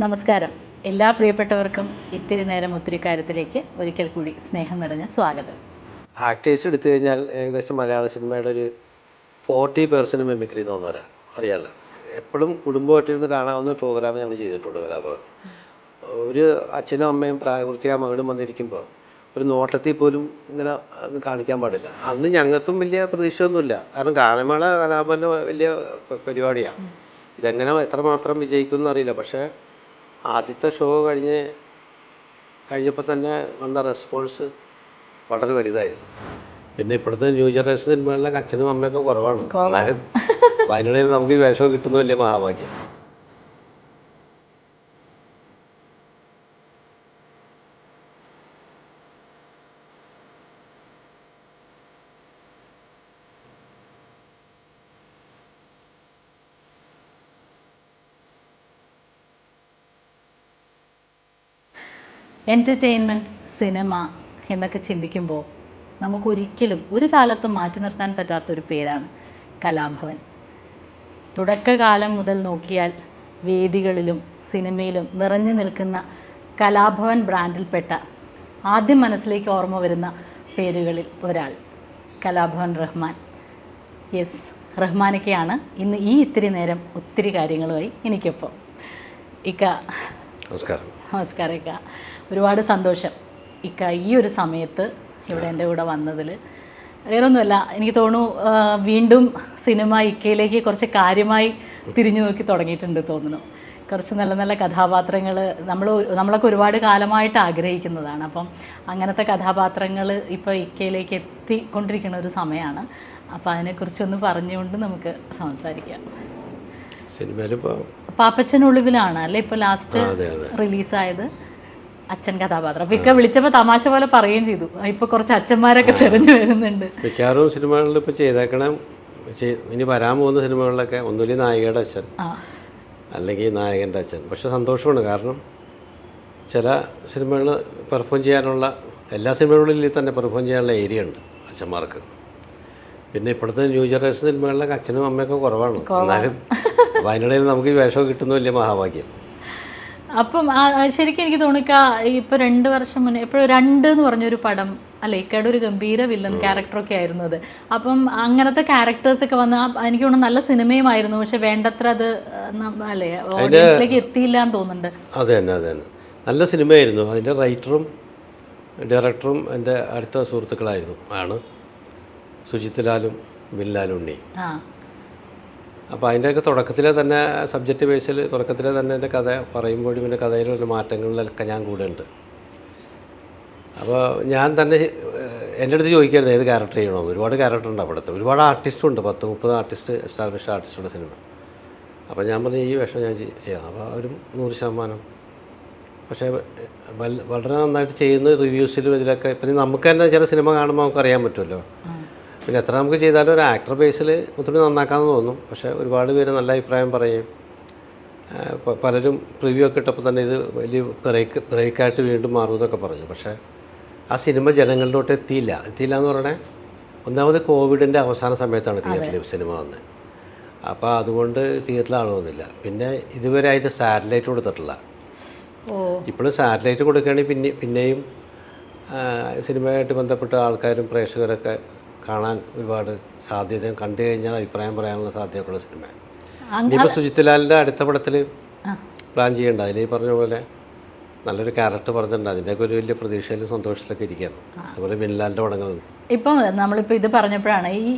നമസ്കാരം. എല്ലാ പ്രിയപ്പെട്ടവർക്കും ഇത്തിരി നേരം ഒത്തിരി കാര്യത്തിലേക്ക് ഒരിക്കൽ കൂടി സ്നേഹം നിറഞ്ഞ സ്വാഗതം. ആക്ടേഴ്സ് എടുത്തു കഴിഞ്ഞാൽ ഏകദേശം മലയാള സിനിമയുടെ ഒരു 40% മിമിക്രി തോന്നുന്നവരാ. അറിയാമല്ലോ, എപ്പോഴും കുടുംബമായിട്ടിരുന്ന് കാണാവുന്ന പ്രോഗ്രാം ഞങ്ങൾ ചെയ്തിട്ടുണ്ട്. കലാഭവൻ ഒരു അച്ഛനും അമ്മയും പ്രായപൂർത്തിയായ മകളും വന്നിരിക്കുമ്പോൾ ഒരു നോട്ടത്തിൽ പോലും ഇങ്ങനെ അത് കാണിക്കാൻ പാടില്ല. അന്ന് ഞങ്ങൾക്കും വലിയ പ്രതീക്ഷയൊന്നുമില്ല, കാരണം ഗാനമേള കലാഭവൻ്റെ വലിയ പരിപാടിയാണ്. ഇതെങ്ങനെ എത്രമാത്രം വിജയിക്കും എന്നറിയില്ല. പക്ഷേ ആദ്യത്തെ ഷോ കഴിഞ്ഞപ്പോൾ തന്നെ വന്ന റെസ്പോൺസ് വളരെ വലുതായിരുന്നു. പിന്നെ ഇപ്പോഴത്തെ ന്യൂ ജനറേഷൻ സിനിമകളിലൊക്കെ അച്ഛനും അമ്മയൊക്കെ കുറവാണ്. എന്നാലും അതിനിടയിൽ നമുക്ക് ഈ വേഷം കിട്ടുന്ന വലിയ മഹാഭാഗ്യം. എൻ്റർടൈൻമെൻറ്റ്, സിനിമ എന്നൊക്കെ ചിന്തിക്കുമ്പോൾ നമുക്കൊരിക്കലും ഒരു കാലത്തും മാറ്റി നിർത്താൻ പറ്റാത്തൊരു പേരാണ് കലാഭവൻ. തുടക്കകാലം മുതൽ നോക്കിയാൽ വേദികളിലും സിനിമയിലും നിറഞ്ഞു നിൽക്കുന്ന കലാഭവൻ ബ്രാൻഡിൽപ്പെട്ട ആദ്യം മനസ്സിലേക്ക് ഓർമ്മ വരുന്ന പേരുകളിൽ ഒരാൾ കലാഭവൻ റഹ്മാൻ. യെസ്, റഹ്മാനൊക്കെയാണ് ഇന്ന് ഈ ഇത്തിരി നേരം ഒത്തിരി കാര്യങ്ങളുമായി എനിക്കൊപ്പം. ഇക്ക നമസ്കാരം. നമസ്കാരം ഇക്ക. ഒരുപാട് സന്തോഷം ഇക്ക ഈ ഒരു സമയത്ത് ഇവിടെ എൻ്റെ കൂടെ വന്നതിൽ. വേറൊന്നുമല്ല, എനിക്ക് തോന്നുന്നു വീണ്ടും സിനിമ ഇക്കയിലേക്ക് കുറച്ച് കാര്യമായി തിരിഞ്ഞു നോക്കി തുടങ്ങിയിട്ടുണ്ട് തോന്നുന്നു. കുറച്ച് നല്ല നല്ല കഥാപാത്രങ്ങൾ നമ്മളൊക്കെ ഒരുപാട് കാലമായിട്ട് ആഗ്രഹിക്കുന്നതാണ്. അപ്പം അങ്ങനത്തെ കഥാപാത്രങ്ങൾ ഇപ്പോൾ ഇക്കയിലേക്ക് എത്തിക്കൊണ്ടിരിക്കുന്ന ഒരു സമയമാണ്. അപ്പോൾ അതിനെക്കുറിച്ചൊന്ന് പറഞ്ഞുകൊണ്ട് നമുക്ക് സംസാരിക്കാം. സിനിമയിലിപ്പോൾ പാപ്പച്ചനൊളിവിലാണ് അല്ലേ ഇപ്പോൾ ലാസ്റ്റ് റിലീസായത് അച്ഛൻ കഥാപാത്രം. അപ്പോൾ ഇക്ക വിളിച്ചപ്പോൾ തമാശ പോലെ പറയുകയും ചെയ്തു, ഇപ്പോൾ കുറച്ച് അച്ഛന്മാരൊക്കെ തെരഞ്ഞു വരുന്നുണ്ട്. മിക്കവാറും സിനിമകളിൽ ഇപ്പോൾ ചെയ്തേക്കണം. ഇനി വരാൻ പോകുന്ന സിനിമകളിലൊക്കെ ഒന്നുമില്ല നായികയുടെ അച്ഛൻ അല്ലെങ്കിൽ നായകൻ്റെ അച്ഛൻ. പക്ഷെ സന്തോഷമാണ്, കാരണം ചില സിനിമകൾ പെർഫോം ചെയ്യാനുള്ള എല്ലാ സിനിമകളിൽ തന്നെ പെർഫോം ചെയ്യാനുള്ള ഏരിയ ഉണ്ട് അച്ഛന്മാർക്ക്. പിന്നെ ഇപ്പോഴത്തെ ന്യൂ ജനറേഷൻ സിനിമകളിലൊക്കെ അച്ഛനും അമ്മയൊക്കെ കുറവാണ്. എന്നാലും അപ്പോൾ അതിനിടയിൽ നമുക്ക് ഈ വേഷം കിട്ടുന്ന വലിയ മഹാഭാഗ്യം. അപ്പം ശരിക്കും എനിക്ക് തോന്നിക്ക ഇപ്പോൾ 2 വർഷം മുന്നേ എപ്പോഴും 2 എന്ന് പറഞ്ഞൊരു പടം അല്ലേ, ഇക്കയുടെ ഒരു ഗംഭീര വില്ലൻ ക്യാരക്ടറൊക്കെ ആയിരുന്നു അത്. അപ്പം അങ്ങനത്തെ ക്യാരക്ടേഴ്സൊക്കെ വന്ന് എനിക്ക് തോന്നുന്നു നല്ല സിനിമയുമായിരുന്നു, പക്ഷെ വേണ്ടത്ര അത് അല്ലേ ഓഡിയൻസിലേക്ക് എത്തിയില്ല എന്ന് തോന്നുന്നുണ്ട്. അത് തന്നെ നല്ല സിനിമയായിരുന്നു. അതിൻ്റെ റൈറ്ററും ഡയറക്ടറും എൻ്റെ അടുത്ത സുഹൃത്തുക്കളാണ് സുജിത് ലാലും ബിൻലാലും ഉണ്ണി. അപ്പോൾ അതിൻ്റെയൊക്കെ തുടക്കത്തിലെ തന്നെ സബ്ജക്റ്റ് ബേസിൽ തുടക്കത്തിലെ തന്നെ എൻ്റെ കഥ പറയുമ്പോഴും എൻ്റെ കഥയിലുള്ള മാറ്റങ്ങളിലൊക്കെ ഞാൻ കൂടെ ഉണ്ട്. അപ്പോൾ ഞാൻ തന്നെ എൻ്റെ അടുത്ത് ചോദിക്കായിരുന്നു ഏത് ക്യാരക്ടർ ചെയ്യണമെന്ന്. ഒരുപാട് ക്യാരക്ടർ ഉണ്ട് അവിടുത്തെ, ഒരുപാട് ആർട്ടിസ്റ്റുണ്ട്, 10-30 ആർട്ടിസ്റ്റ് എസ്റ്റാബ്ലിഷ്ഡ് ആർട്ടിസ്റ്റുള്ള സിനിമ. അപ്പോൾ ഞാൻ പറഞ്ഞു ഈ വേഷം ഞാൻ ചെയ്യാം. അപ്പോൾ അവരും 100%. പക്ഷേ വളരെ നന്നായിട്ട് ചെയ്യുന്ന റിവ്യൂസിലും ഇതിലൊക്കെ. പിന്നെ നമുക്ക് തന്നെ ചില സിനിമ കാണുമ്പോൾ നമുക്ക് അറിയാൻ പറ്റുമല്ലോ. പിന്നെ എത്ര നമുക്ക് ചെയ്താലും ഒരു ആക്ടർ ബേസിൽ ഒത്തിരി നന്നാക്കാമെന്ന് തോന്നും. പക്ഷേ ഒരുപാട് പേര് നല്ല അഭിപ്രായം പറയും. പലരും റിവ്യൂ ഒക്കെ ഇട്ടപ്പോൾ തന്നെ ഇത് വലിയ ബ്രേക്കായിട്ട് വീണ്ടും മാറുമെന്നൊക്കെ പറഞ്ഞു. പക്ഷേ ആ സിനിമ ജനങ്ങളിലോട്ട് എത്തിയില്ല എന്ന് പറഞ്ഞാൽ ഒന്നാമത് കോവിഡിൻ്റെ അവസാന സമയത്താണ് തിയേറ്ററിൽ സിനിമ വന്നത്. അപ്പോൾ അതുകൊണ്ട് തിയേറ്ററിൽ ആൾ വന്നില്ല. പിന്നെ ഇതുവരെ അതിൻ്റെ സാറ്റലൈറ്റ് കൊടുത്തിട്ടില്ല. ഇപ്പോഴും സാറ്റലൈറ്റ് കൊടുക്കുകയാണെങ്കിൽ പിന്നെയും സിനിമയായിട്ട് ബന്ധപ്പെട്ട ആൾക്കാരും പ്രേക്ഷകരൊക്കെ കാണാൻ ഒരുപാട് സാധ്യത, കണ്ടു കഴിഞ്ഞാൽ അഭിപ്രായം പറയാനുള്ള സാധ്യതയുള്ള സിനിമ. ഇനിയിപ്പോൾ സുജിത് ലാലിൻ്റെ അടുത്ത പടത്തിൽ പ്ലാൻ ചെയ്യേണ്ട. അതിൽ ഈ പറഞ്ഞ പോലെ നല്ലൊരു ക്യാരക്ടർ പറഞ്ഞിട്ടുണ്ട്. അതിൻ്റെയൊക്കെ ഒരു വലിയ പ്രതീക്ഷയിലും സന്തോഷത്തിലൊക്കെ ഇരിക്കുകയാണ്. അതുപോലെ ബിൻലാലിൻ്റെ പടങ്ങളുണ്ട്. ഇപ്പം നമ്മളിപ്പോൾ ഇത് പറഞ്ഞപ്പോഴാണ്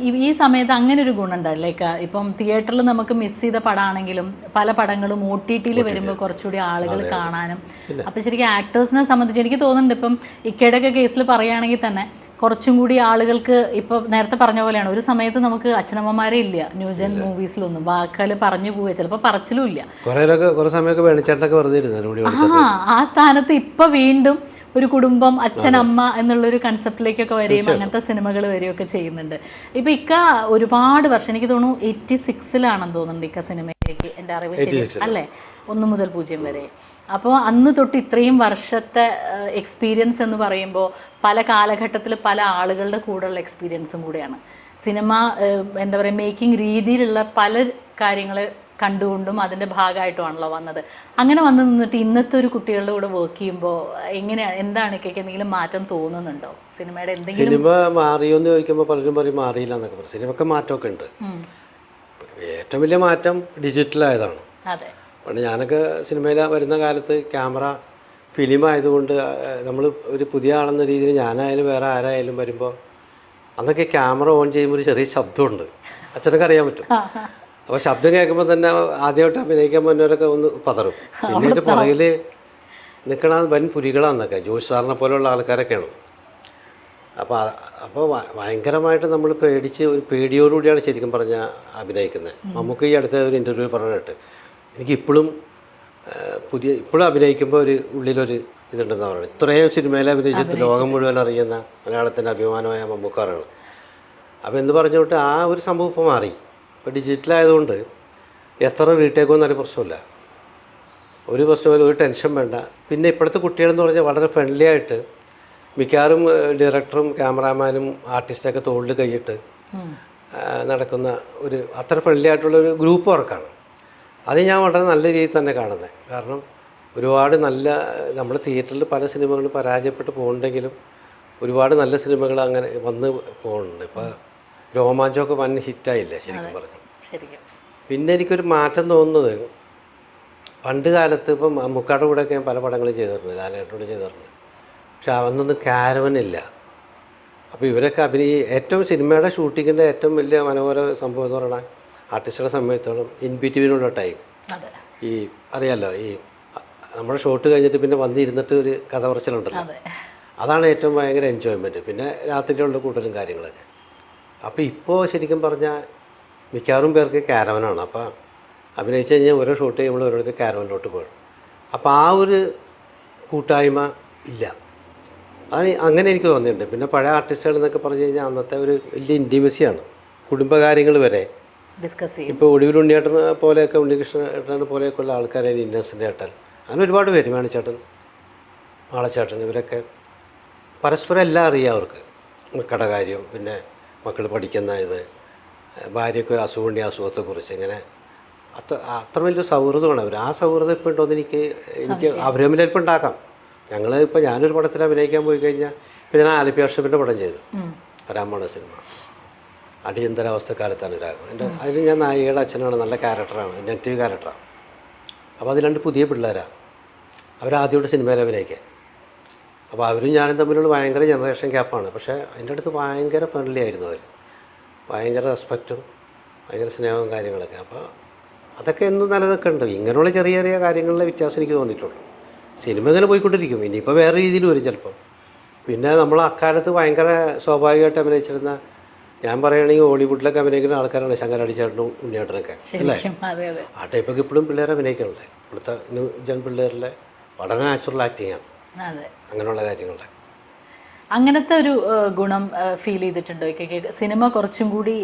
ഈ സമയത്ത് അങ്ങനെ ഒരു ഗുണമുണ്ട്. ലൈക്ക് ഇപ്പം തിയേറ്ററിൽ നമുക്ക് മിസ് ചെയ്ത പടമാണെങ്കിലും പല പടങ്ങളും OTT-ൽ വരുമ്പോൾ കുറച്ചുകൂടി ആളുകൾ കാണാനും. അപ്പം ശരിക്കും ആക്ടേഴ്സിനെ സംബന്ധിച്ച് എനിക്ക് തോന്നുന്നുണ്ട് ഇപ്പം ഇക്കയുടെയൊക്കെ കേസിൽ പറയുകയാണെങ്കിൽ തന്നെ കുറച്ചും കൂടി ആളുകൾക്ക് ഇപ്പോൾ നേരത്തെ പറഞ്ഞ പോലെയാണ്, ഒരു സമയത്ത് നമുക്ക് അച്ഛനമ്മമാരെ ഇല്ല ന്യൂജൻ മൂവീസിലൊന്നും, വാക്കാൽ പറഞ്ഞു പോവുക, ചിലപ്പോൾ പറച്ചിലും ഇല്ല. ആ സ്ഥാനത്ത് ഇപ്പം വീണ്ടും ഒരു കുടുംബം, അച്ഛനമ്മ എന്നുള്ളൊരു കൺസെപ്റ്റിലേക്കൊക്കെ വരികയും അങ്ങനത്തെ സിനിമകൾ വരികയൊക്കെ ചെയ്യുന്നുണ്ട്. ഇപ്പം ഇക്ക ഒരുപാട് വർഷം, എനിക്ക് തോന്നുന്നു 86-ലാണെന്ന് തോന്നുന്നുണ്ട് ഇക്ക സിനിമയിലേക്ക്, എൻ്റെ അറിവ് ശരി അല്ലേ, 1 മുതൽ 0 വരെ. അപ്പോൾ അന്ന് തൊട്ട് ഇത്രയും വർഷത്തെ എക്സ്പീരിയൻസ് എന്ന് പറയുമ്പോൾ പല കാലഘട്ടത്തിൽ പല ആളുകളുടെ കൂടെയുള്ള എക്സ്പീരിയൻസും കൂടെയാണ്. സിനിമ എന്താ പറയുക, മേക്കിംഗ് രീതിയിലുള്ള പല കാര്യങ്ങൾ കണ്ടുകൊണ്ടും അതിൻ്റെ ഭാഗമായിട്ടുമാണല്ലോ വന്നത്. അങ്ങനെ വന്ന് നിന്നിട്ട് ഇന്നത്തെ ഒരു കുട്ടികളുടെ കൂടെ വർക്ക് ചെയ്യുമ്പോൾ എങ്ങനെയാണ്, എന്താണ് ഇക്കയ്ക്ക് എന്തെങ്കിലും മാറ്റം തോന്നുന്നുണ്ടോ? സിനിമയുടെ എന്തെങ്കിലും സിനിമ മാറിയോന്ന് ചോദിക്കുമ്പോൾ പലരും പറയും മാറിയില്ല എന്നൊക്കെ പറയും. സിനിമയ്ക്ക് മാറ്റമൊക്കെ ഉണ്ട്. ഏറ്റവും വലിയ മാറ്റം ഡിജിറ്റലായതാണ്. അതെ. പണ്ട് ഞാനൊക്കെ സിനിമയിൽ വരുന്ന കാലത്ത് ക്യാമറ ഫിലിം ആയതുകൊണ്ട് നമ്മൾ ഒരു പുതിയ ആളെന്ന രീതിയിൽ ഞാനായാലും വേറെ ആരായാലും വരുമ്പോൾ അന്നൊക്കെ ക്യാമറ ഓൺ ചെയ്യുമ്പോൾ ഒരു ചെറിയ ശബ്ദമുണ്ട്. അച്ഛനൊക്കെ അറിയാൻ പറ്റും. അപ്പോൾ ശബ്ദം കേൾക്കുമ്പോൾ തന്നെ ആദ്യമായിട്ട് അഭിനയിക്കാൻ പറ്റുന്നവരൊക്കെ ഒന്ന് പതറും. പിന്നീട് പുറകിൽ നിൽക്കണ വൻ പുലികളാന്നൊക്കെ ജോഷ് സാറിനെ പോലെയുള്ള ആൾക്കാരൊക്കെയാണ്. അപ്പോൾ ഭയങ്കരമായിട്ട് നമ്മൾ പേടിച്ച് ഒരു പേടിയോടുകൂടിയാണ് ശരിക്കും പറഞ്ഞാൽ അഭിനയിക്കുന്നത്. നമുക്ക് ഈ അടുത്ത ഒരു ഇൻ്റർവ്യൂ പറഞ്ഞിട്ട് എനിക്കിപ്പോഴും ഇപ്പോഴും അഭിനയിക്കുമ്പോൾ ഒരു ഉള്ളിലൊരു ഇതുണ്ടെന്ന് പറയുന്നത്. ഇത്രയും സിനിമയിൽ അഭിനയിച്ചിട്ട് ലോകം മുഴുവൻ അറിയുന്ന മലയാളത്തിൻ്റെ അഭിമാനമായ മമ്മൂക്കാറാണ്. അപ്പോൾ എന്ന് പറഞ്ഞുകൊണ്ട് ആ ഒരു സംഭവം ഇപ്പോൾ മാറി. ഇപ്പോൾ ഡിജിറ്റലായതുകൊണ്ട് എത്ര റീടേക്കോ എന്നൊരു പ്രശ്നമില്ല, ഒരു പ്രശ്നമില്ല, ഒരു ടെൻഷൻ വേണ്ട. പിന്നെ ഇപ്പോഴത്തെ കുട്ടികളെന്ന് പറഞ്ഞാൽ വളരെ ഫ്രണ്ട്ലി ആയിട്ട് മിക്കവാറും ഡയറക്ടറും ക്യാമറാമാനും ആർട്ടിസ്റ്റൊക്കെ തോളിൽ കൈയിട്ട് നടക്കുന്ന ഒരു അത്ര ഫ്രണ്ട്ലി ആയിട്ടുള്ളൊരു ഗ്രൂപ്പ് വർക്കാണ്. അത് ഞാൻ വളരെ നല്ല രീതിയിൽ തന്നെ കാണുന്നത്. കാരണം ഒരുപാട് നല്ല നമ്മൾ തിയേറ്ററിൽ പല സിനിമകളും പരാജയപ്പെട്ട് പോകുന്നുണ്ടെങ്കിലും ഒരുപാട് നല്ല സിനിമകൾ അങ്ങനെ വന്ന് പോകുന്നുണ്ട്. ഇപ്പോൾ രോമാഞ്ചമൊക്കെ വൻ ഹിറ്റായില്ലേ ശരിക്കും പറഞ്ഞു. പിന്നെ എനിക്കൊരു മാറ്റം തോന്നുന്നത് പണ്ട് കാലത്ത് ഇപ്പം മമ്മൂക്കായുടെ കൂടെയൊക്കെ ഞാൻ പല പടങ്ങളും ചെയ്തിട്ടുണ്ട്, ലാലേട്ടനോട് ചെയ്തിട്ടുണ്ട്. പക്ഷെ അതൊന്നും കാരവനില്ല. അപ്പോൾ ഇവരൊക്കെ ഏറ്റവും സിനിമയുടെ ഷൂട്ടിങ്ങിൻ്റെ ഏറ്റവും വലിയ മനോഹര സംഭവം എന്ന് പറഞ്ഞാൽ ആർട്ടിസ്റ്റുടെ സമയത്തോളം ഇൻ ബിറ്റ്വീനുള്ള ടൈം. ഈ അറിയാമല്ലോ, ഈ നമ്മുടെ ഷോട്ട് കഴിഞ്ഞിട്ട് പിന്നെ വന്നിരുന്നിട്ട് ഒരു കഥ പറച്ചിലുണ്ടല്ലോ, അതാണ് ഏറ്റവും ഭയങ്കര എൻജോയ്മെൻറ്റ്. പിന്നെ രാത്രിയിലുള്ള കൂടുതലും കാര്യങ്ങളൊക്കെ. അപ്പോൾ ഇപ്പോൾ ശരിക്കും പറഞ്ഞാൽ മിക്കവാറും പേർക്ക് കാരവനാണ്. അപ്പോൾ അഭിനയിച്ച് കഴിഞ്ഞാൽ ഓരോ ഷൂട്ട് ചെയ്യുമ്പോൾ ഓരോരുത്തർ കാരവനിലോട്ട് പോകും. അപ്പോൾ ആ ഒരു കൂട്ടായ്മ ഇല്ല. അതാണ് അങ്ങനെ എനിക്ക് തോന്നിയിട്ടുണ്ട്. പിന്നെ പഴയ ആർട്ടിസ്റ്റുകൾ എന്നൊക്കെ പറഞ്ഞു കഴിഞ്ഞാൽ അന്നത്തെ ഒരു വലിയ ഇൻറ്റിമസിയാണ്, കുടുംബകാര്യങ്ങൾ വരെ ഡിസ്കസ് ചെയ്യും. ഇപ്പോൾ ഒടുവിൽ ഉണ്ണിയേട്ടനെ പോലെയൊക്കെ, ഉണ്ണികൃഷ്ണ ഏട്ടനെ പോലെയൊക്കെ ഉള്ള ആൾക്കാരാണ്, ഇന്നസെൻ്റ് ഏട്ടൻ, അങ്ങനെ ഒരുപാട് പേര്, മാണിച്ചേട്ടൻ, മാളച്ചേട്ടൻ, ഇവരൊക്കെ പരസ്പരം എല്ലാം അറിയാം അവർക്ക്. മക്കളുടെ കാര്യം, പിന്നെ മക്കൾ പഠിക്കുന്ന ഇത്, ഭാര്യയ്ക്ക് ഒരു അസുഖമുണ്ട്, അസുഖത്തെക്കുറിച്ച്, ഇങ്ങനെ അത്ര വലിയ സൗഹൃദമാണ് അവർ. ആ സൗഹൃദം ഇപ്പോൾ ഉണ്ടോയെന്ന് എനിക്ക് അവരമ്മിൽ ചിലപ്പോൾ ഉണ്ടാക്കാം. ഞാനൊരു പടത്തിൽ അഭിനയിക്കാൻ പോയി കഴിഞ്ഞാൽ ഇപ്പോൾ ഞാൻ ആലപ്പി അർഷപ്പിൻ്റെ പടം ചെയ്തു, രാമണ സിനിമ, അടിയന്തരാവസ്ഥക്കാലത്താണ് രാഘവൻ. അതിൽ ഞാൻ നായികയുടെ അച്ഛനാണ്, നല്ല ക്യാരക്ടറാണ്, നെഗറ്റീവ് ക്യാരക്ടറാണ്. അപ്പോൾ അതിൽ 2 പുതിയ പിള്ളേരാണ്, അവരാദ്യമായിട്ട് സിനിമയിൽ അഭിനയിക്കാൻ. അപ്പോൾ അവരും ഞാനും തമ്മിലുള്ള ഭയങ്കര ജനറേഷൻ ഗ്യാപ്പാണ്. പക്ഷേ അതിൻ്റെ അടുത്ത് ഭയങ്കര ഫ്രണ്ട്ലി ആയിരുന്നു അവർ, ഭയങ്കര റെസ്പെക്റ്റും ഭയങ്കര സ്നേഹവും കാര്യങ്ങളൊക്കെ. അപ്പോൾ അതൊക്കെ എന്നും നിലനിൽക്കുന്നുണ്ട്. ഇങ്ങനെയുള്ള ചെറിയ ചെറിയ കാര്യങ്ങളിലെ വ്യത്യാസം എനിക്ക് തോന്നിയിട്ടുള്ളൂ. സിനിമ ഇങ്ങനെ പോയിക്കൊണ്ടിരിക്കും, ഇനിയിപ്പോൾ വേറെ രീതിയിൽ വരും ചിലപ്പം. പിന്നെ നമ്മൾ അക്കാലത്ത് ഭയങ്കര സ്വാഭാവികമായിട്ട് അഭിനയിച്ചിരുന്ന, ഞാൻ പറയുകയാണെങ്കിൽ ഹോളിവുഡിലൊക്കെ അഭിനയിക്കുന്ന ആൾക്കാരാണ് ശങ്കരാടി ചേട്ടനും ഉണ്ണിയേട്ടനൊക്കെ, അല്ലേ? ആ ടൈപ്പൊക്കെ ഇപ്പോഴും പിള്ളേരെ അഭിനയിക്കണല്ലേ. ഇപ്പോഴത്തെ ന്യൂ ജൻ പിള്ളേരിലെ വളരെ നാച്ചുറൽ ആക്ടിങ് ആണ് അങ്ങനെയുള്ള കാര്യങ്ങളുടെ. അങ്ങനത്തെ ഒരു ഗുണം ഫീൽ ചെയ്തിട്ടുണ്ടോ ഇക്കയ്ക്ക്? സിനിമ കുറച്ചും കൂടി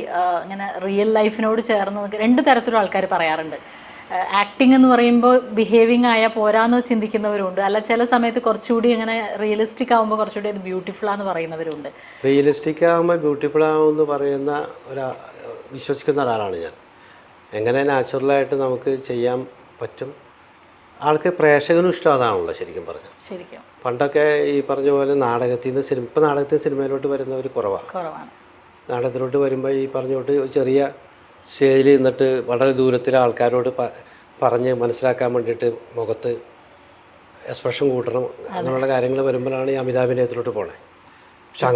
ഇങ്ങനെ റിയൽ ലൈഫിനോട് ചേർന്ന് 2 തരത്തിലുള്ള ആൾക്കാർ പറയാറുണ്ട്. ആക്ടിങ് എന്ന് പറയുമ്പോൾ ബിഹേവിങ് ആയാൽ പോരാന്ന് ചിന്തിക്കുന്നവരുണ്ട്, അല്ല ചില സമയത്ത് കുറച്ചുകൂടി ഇങ്ങനെ റിയലിസ്റ്റിക് ആകുമ്പോൾ കുറച്ചുകൂടി അത് ബ്യൂട്ടിഫുൾ ആണെന്ന് പറയുന്നവരുണ്ട്. റിയലിസ്റ്റിക് ആകുമ്പോൾ ബ്യൂട്ടിഫുൾ ആകുമെന്ന് പറയുന്ന വിശ്വസിക്കുന്ന ഒരാളാണ് ഞാൻ. എങ്ങനെ നാച്ചുറലായിട്ട് നമുക്ക് ചെയ്യാൻ പറ്റും, ആൾക്ക് പ്രേക്ഷകനും ഇഷ്ടം അതാണല്ലോ ശരിക്കും പറഞ്ഞു. ശരിക്കും പണ്ടൊക്കെ ഈ പറഞ്ഞ പോലെ നാടകത്തിൽ നിന്ന് ഇപ്പോൾ നാടകത്തിൽ സിനിമയിലോട്ട് വരുന്നവർ കുറവാണ്. നാടകത്തിലോട്ട് വരുമ്പോൾ ഈ പറഞ്ഞോട്ട് ചെറിയ സ്റ്റേജിൽ നിന്നിട്ട് വളരെ ദൂരത്തിലെ ആൾക്കാരോട് പറഞ്ഞ് മനസ്സിലാക്കാൻ വേണ്ടിയിട്ട് മുഖത്ത് എക്സ്പ്രഷൻ കൂട്ടണം, അങ്ങനെയുള്ള കാര്യങ്ങൾ വരുമ്പോഴാണ് ഈ അമിതാഭിനയത്തിലോട്ട് പോണേ. പക്ഷെ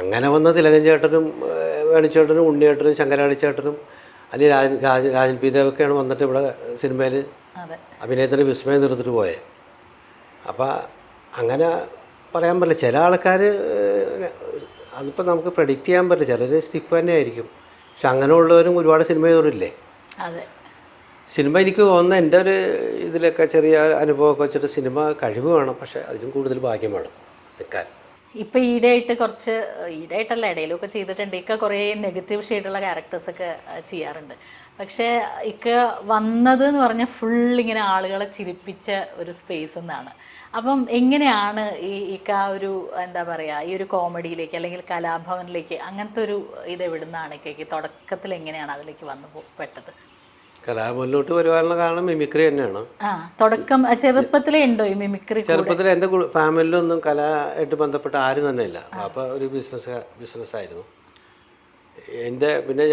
അങ്ങനെ വന്ന തിലകൻ ചേട്ടനും വേണിച്ചേട്ടനും ഉണ്ണിയേട്ടനും ശങ്കരാടി ചേട്ടനും അല്ലെങ്കിൽ രാജൻ പി ദേവൊക്കെയാണ് വന്നിട്ട് ഇവിടെ സിനിമയിൽ അഭിനയത്തിന് വിസ്മയം തീർത്തിട്ട് പോയത്. അപ്പോൾ അങ്ങനെ പറയാൻ പറ്റില്ല. ചില ആൾക്കാർ അതിപ്പോൾ നമുക്ക് പ്രെഡിക്റ്റ് ചെയ്യാൻ പറ്റില്ല, ചിലർ സ്റ്റിഫ് തന്നെ ആയിരിക്കും. പക്ഷെ അങ്ങനെയുള്ളവരും ഒരുപാട് സിനിമ ചെയ്തവരില്ലേ. സിനിമ എനിക്ക് തോന്നുന്ന എൻ്റെ ഒരു ഇതിലൊക്കെ ചെറിയ അനുഭവമൊക്കെ വെച്ചിട്ട് സിനിമ കഴിവ് വേണം, പക്ഷേ അതിലും കൂടുതൽ ഭാഗ്യം വേണം നിൽക്കാൻ. ഇപ്പം ഈടായിട്ടല്ല, ഇടയിലൊക്കെ ചെയ്തിട്ടുണ്ട്. കുറേ നെഗറ്റീവ് ഷെയ്ഡുള്ള ക്യാരക്ടേഴ്സൊക്കെ ചെയ്യാറുണ്ട്. പക്ഷേ വന്നത് എന്ന് പറഞ്ഞാൽ ഫുൾ ഇങ്ങനെ ആളുകളെ ചിരിപ്പിച്ച ഒരു സ്പേസ് എന്നാണ്. അപ്പം എങ്ങനെയാണ് ആ ഒരു എന്താ പറയുക ഈ ഒരു കോമഡിയിലേക്ക് അല്ലെങ്കിൽ കലാഭവനിലേക്ക് അങ്ങനത്തെ ഒരു ഇത് എവിടുന്നാണ് തുടക്കത്തിൽ എങ്ങനെയാണ് അതിലേക്ക് പെട്ടത്? കലാഭവനിലോട്ട് വരുവാനുള്ള കാരണം മിമിക്രി തന്നെയാണ്. തുടക്കം ചെറുപ്പത്തിലേ ഉണ്ടോ ഈ മിമിക്രി? ചെറുപ്പത്തിൽ എൻ്റെ ഫാമിലിയിലൊന്നും കലയായിട്ട് ബന്ധപ്പെട്ട ആരും തന്നെ ഇല്ല. അപ്പോൾ ഒരു ബിസിനസ്സായിരുന്നു പിന്നെ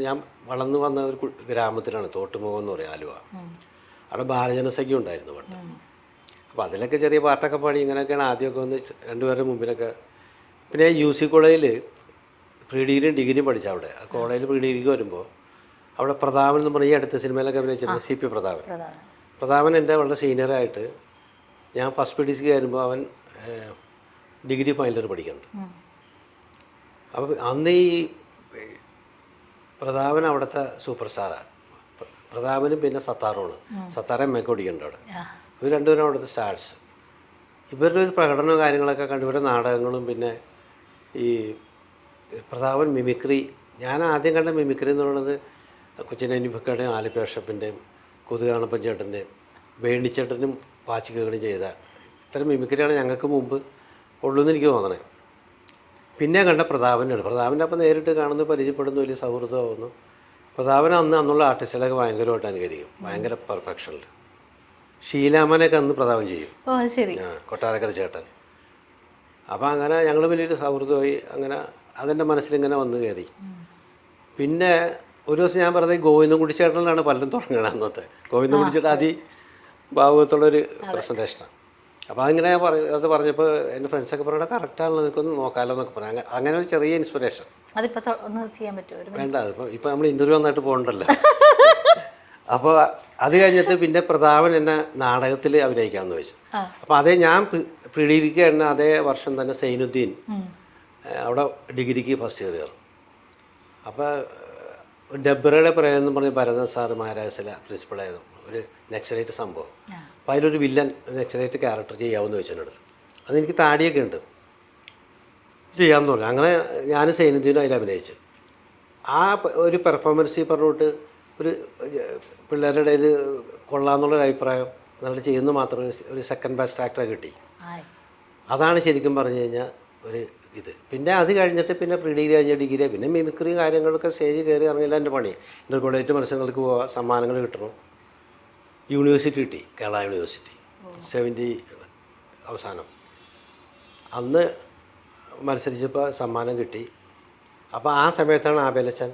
ഞാൻ വളർന്നു വന്ന ഒരു ഗ്രാമത്തിലാണ്, തോട്ടുമുഖം എന്ന് പറയും, ആലുവ. അവിടെ ബാലജനസഖ്യം ഉണ്ടായിരുന്നു പണ്ട്. അപ്പോൾ അതിലൊക്കെ ചെറിയ പാട്ടൊക്കെ പാടി ഇങ്ങനെയൊക്കെയാണ് ആദ്യമൊക്കെ ഒന്ന് രണ്ടുപേരുടെ മുമ്പിലൊക്കെ. പിന്നെ UC കോളേജിൽ പ്രീ ഡിഗ്രിയും ഡിഗ്രിയും പഠിച്ച അവിടെ കോളേജിൽ പ്രീ ഡിഗ്രിക്ക് വരുമ്പോൾ അവിടെ പ്രതാപൻ എന്ന് പറഞ്ഞ ഈ അടുത്ത സിനിമയിലൊക്കെ അഭിനയിച്ചിരുന്നത് CP പ്രതാപൻ എൻ്റെ വളരെ സീനിയറായിട്ട്. ഞാൻ ഫസ്റ്റ് PDC കയറുമ്പോൾ അവൻ ഡിഗ്രി ഫൈനൽ ഇയർ പഠിക്കുന്നുണ്ട്. അപ്പോൾ അന്ന് ഈ പ്രതാപൻ അവിടുത്തെ സൂപ്പർ സ്റ്റാറാണ്. പ്രതാപനും പിന്നെ സത്താറുമാണ്. സത്താറെ MA ഓടിക്കുന്നുണ്ട് അവിടെ. ഇവർ രണ്ടുപേരും അവിടുത്തെ സ്റ്റാർസ്. ഇവരുടെ ഒരു പ്രകടനവും കാര്യങ്ങളൊക്കെ കണ്ട് ഇവരുടെ നാടകങ്ങളും പിന്നെ ഈ പ്രതാപൻ മിമിക്രി. ഞാൻ ആദ്യം കണ്ട മിമിക്രി എന്ന് പറയുന്നത് കൊച്ചിൻ അനിബക്കയുടെയും ആലപ്പി അഷപ്പിൻ്റെയും കൊതുകാണപ്പൻ ചേട്ടൻ്റെയും വേണിച്ചേട്ടനും പാച്ചിക്കകളും ചെയ്ത ഇത്തരം മിമിക്രിയാണ് ഞങ്ങൾക്ക് മുമ്പ് ഉള്ളൂന്ന് എനിക്ക് തോന്നണേ. പിന്നെ കണ്ട പ്രതാപനാണ്. പ്രതാപൻ്റെ അപ്പം നേരിട്ട് കാണുന്നു, പരിചയപ്പെടുന്നു, വലിയ സൗഹൃദമാകുന്നു. പ്രതാപൻ അന്നുള്ള ആർട്ടിസ്റ്റുകളൊക്കെ ഭയങ്കരമായിട്ട് അനുകരിക്കും, ഭയങ്കര പെർഫെക്ഷനിൽ. ഷീലാമ്മനെയൊക്കെ അന്ന് പ്രതാപൻ ചെയ്യും, കൊട്ടാരക്കര ചേട്ടൻ. അപ്പോൾ അങ്ങനെ ഞങ്ങൾ വലിയൊരു സൗഹൃദമായി. അങ്ങനെ അതെൻ്റെ മനസ്സിലിങ്ങനെ വന്ന് കയറി. പിന്നെ ഒരു ദിവസം ഞാൻ പറഞ്ഞത് ഗോവിന്ദൻകുട്ടി ചേട്ടനിലാണ് പലരും തുടങ്ങണം. അന്നത്തെ ഗോവിന്ദൻകുട്ടി ചേട്ടൻ ഭാഗത്തുള്ളൊരു പ്രസൻറ്റേഷനാണ്. അപ്പോൾ അതിങ്ങനെ അത് പറഞ്ഞപ്പോൾ എൻ്റെ ഫ്രണ്ട്സൊക്കെ പറഞ്ഞാൽ കറക്റ്റാണല്ലോ, നിനക്കൊന്ന് നോക്കാമല്ലോ എന്നൊക്കെ പറഞ്ഞു. അങ്ങനെ ഒരു ചെറിയ ഇൻസ്പിറേഷൻ. വേണ്ട, ഇപ്പോൾ നമ്മൾ ഇൻ്റർവ്യൂ വന്നിട്ട് പോകണ്ടല്ലോ. അപ്പോൾ അത് കഴിഞ്ഞിട്ട് പിന്നെ പ്രതാപൻ എന്നെ നാടകത്തിൽ അഭിനയിക്കാമെന്ന് വെച്ചു. അപ്പോൾ അതേ ഞാൻ പ്രീ ഡിഗ്രിക്ക് തന്നെ അതേ വർഷം തന്നെ സൈനുദ്ദീൻ അവിടെ ഡിഗ്രിക്ക് ഫസ്റ്റ് ഇയർ കയറും. അപ്പോൾ ഡെബ്രയുടെ പ്രേയം എന്ന് പറഞ്ഞ് ഭരതൻ സാറ് മഹാരാജസിലെ പ്രിൻസിപ്പളായിരുന്നു. ഒരു നെക്സലൈറ്റ് സംഭവം. അപ്പോൾ അതിലൊരു വില്ലൻ നെക്സലൈറ്റ് ക്യാരക്ടർ ചെയ്യാമെന്ന് വെച്ചതിനടുത്ത് അതെനിക്ക് താടിയൊക്കെ ഉണ്ട്, ചെയ്യാമെന്ന് പറഞ്ഞു. അങ്ങനെ ഞാൻ സൈനുദ്ദീനും അതിൽ അഭിനയിച്ചു. ആ ഒരു പെർഫോമൻസ് ഈ പറഞ്ഞിട്ട് ഒരു പിള്ളേരുടെ ഇടയിൽ കൊള്ളാമെന്നുള്ളൊരു അഭിപ്രായം, എന്നിട്ട് ചെയ്യുന്നത് മാത്രം ഒരു സെക്കൻഡ് ബെസ്റ്റ് ആക്ടറെ കിട്ടി. അതാണ് ശരിക്കും പറഞ്ഞു കഴിഞ്ഞാൽ ഒരു ഇത്. പിന്നെ അത് കഴിഞ്ഞിട്ട് പിന്നെ പ്രീ ഡിഗ്രി കഴിഞ്ഞ ഡിഗ്രി പിന്നെ മിമിക്രി കാര്യങ്ങളൊക്കെ സ്റ്റേജ് കയറി ഇറങ്ങില്ല എൻ്റെ പണി. ഇൻ്റർകോളേജ് മത്സരങ്ങൾക്ക് പോവുക, സമ്മാനങ്ങൾ കിട്ടണം. യൂണിവേഴ്സിറ്റി കിട്ടി, കേരള യൂണിവേഴ്സിറ്റി 70 അവസാനം. അന്ന് മത്സരിച്ചപ്പോൾ സമ്മാനം കിട്ടി. അപ്പോൾ ആ സമയത്താണ് ആബേലച്ചൻ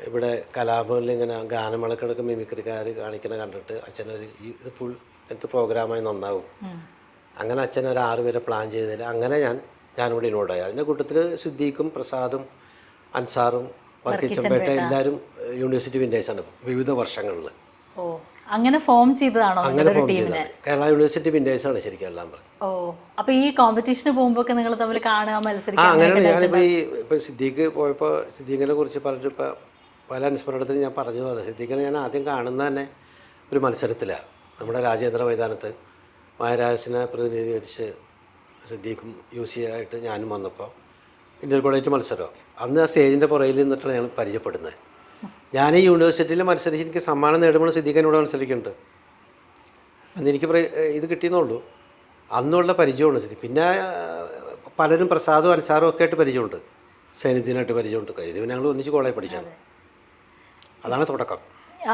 ഇവിടെ കലാഭവനിൽ ഇങ്ങനെ ഗാനമേളക്കിടക്ക് മിമിക്രിക്കാർ കാണിക്കണ കണ്ടിട്ട് അച്ഛനൊരു ഇത് ഫുൾ എടുത്ത് പ്രോഗ്രാമായി നന്നാവും. അങ്ങനെ അച്ഛൻ ഒരു 6 പേരെ പ്ലാൻ ചെയ്തതിൽ അങ്ങനെ ഞാനിവിടെ ഇൻവോൾവായി. അതിൻ്റെ കൂട്ടത്തിൽ സിദ്ദീഖും പ്രസാദും അൻസാറും വർക്കിച്ചമ്പേട്ട എല്ലാവരും യൂണിവേഴ്സിറ്റി വിൻഡേഴ്സാണ് വിവിധ വർഷങ്ങളിൽ. അങ്ങനെ ഫോം ചെയ്തതാണോ? അങ്ങനെ ഫോം ചെയ്തതാണ്. കേരള യൂണിവേഴ്സിറ്റി വിൻഡേഴ്സാണ് ശരിക്കും എല്ലാം പറഞ്ഞത്. അപ്പോൾ ഈ കോമ്പറ്റീഷന് പോകുമ്പോൾ നിങ്ങൾ തമ്മിൽ കാണുക, മത്സരിക്കുക? അങ്ങനെയാണ്. ഞാനിപ്പോൾ ഇപ്പോൾ സിദ്ദീഖ് പോയപ്പോൾ സിദ്ദീഖിനെ കുറിച്ച് പറഞ്ഞിട്ട് ഇപ്പോൾ പല അനുസ്മരണത്തിൽ ഞാൻ പറഞ്ഞു. അതെ, സിദ്ദീഖിനെ ഞാൻ ആദ്യം കാണുന്നത് തന്നെ ഒരു മത്സരത്തിലാണ്. നമ്മുടെ രാജേന്ദ്ര മൈതാനത്ത് മഹാരാജസിനെ പ്രതിനിധീകരിച്ച് സിദ്ദീഖും UC ആയിട്ട് ഞാനും വന്നപ്പോൾ ഇന്റർ കോളേജ് മത്സരം. അന്ന് ആ സ്റ്റേജിൻ്റെ പുറയിൽ നിന്നിട്ടാണ് ഞങ്ങൾ പരിചയപ്പെടുന്നത്. ഞാൻ ഈ യൂണിവേഴ്സിറ്റിയിൽ മത്സരിച്ച് എനിക്ക് സമ്മാനം നേടുമ്പോൾ സിദ്ദീഖിനോട് മത്സരിക്കുന്നുണ്ട്. അന്ന് എനിക്ക് ഇത് കിട്ടിയെന്നുള്ളൂ. അന്നുള്ള പരിചയമുണ്ട് സിദ്ദീഖ്. പിന്നെ പലരും പ്രസാദും അൻസാറും ഒക്കെ ആയിട്ട് പരിചയമുണ്ട്, സൈനുദ്ദീനായിട്ട് പരിചയമുണ്ട്. ഇത് പിന്നെ ഞങ്ങൾ ഒന്നിച്ച് കോളേജ് പഠിച്ചാണ്. അതാണ് തുടക്കം.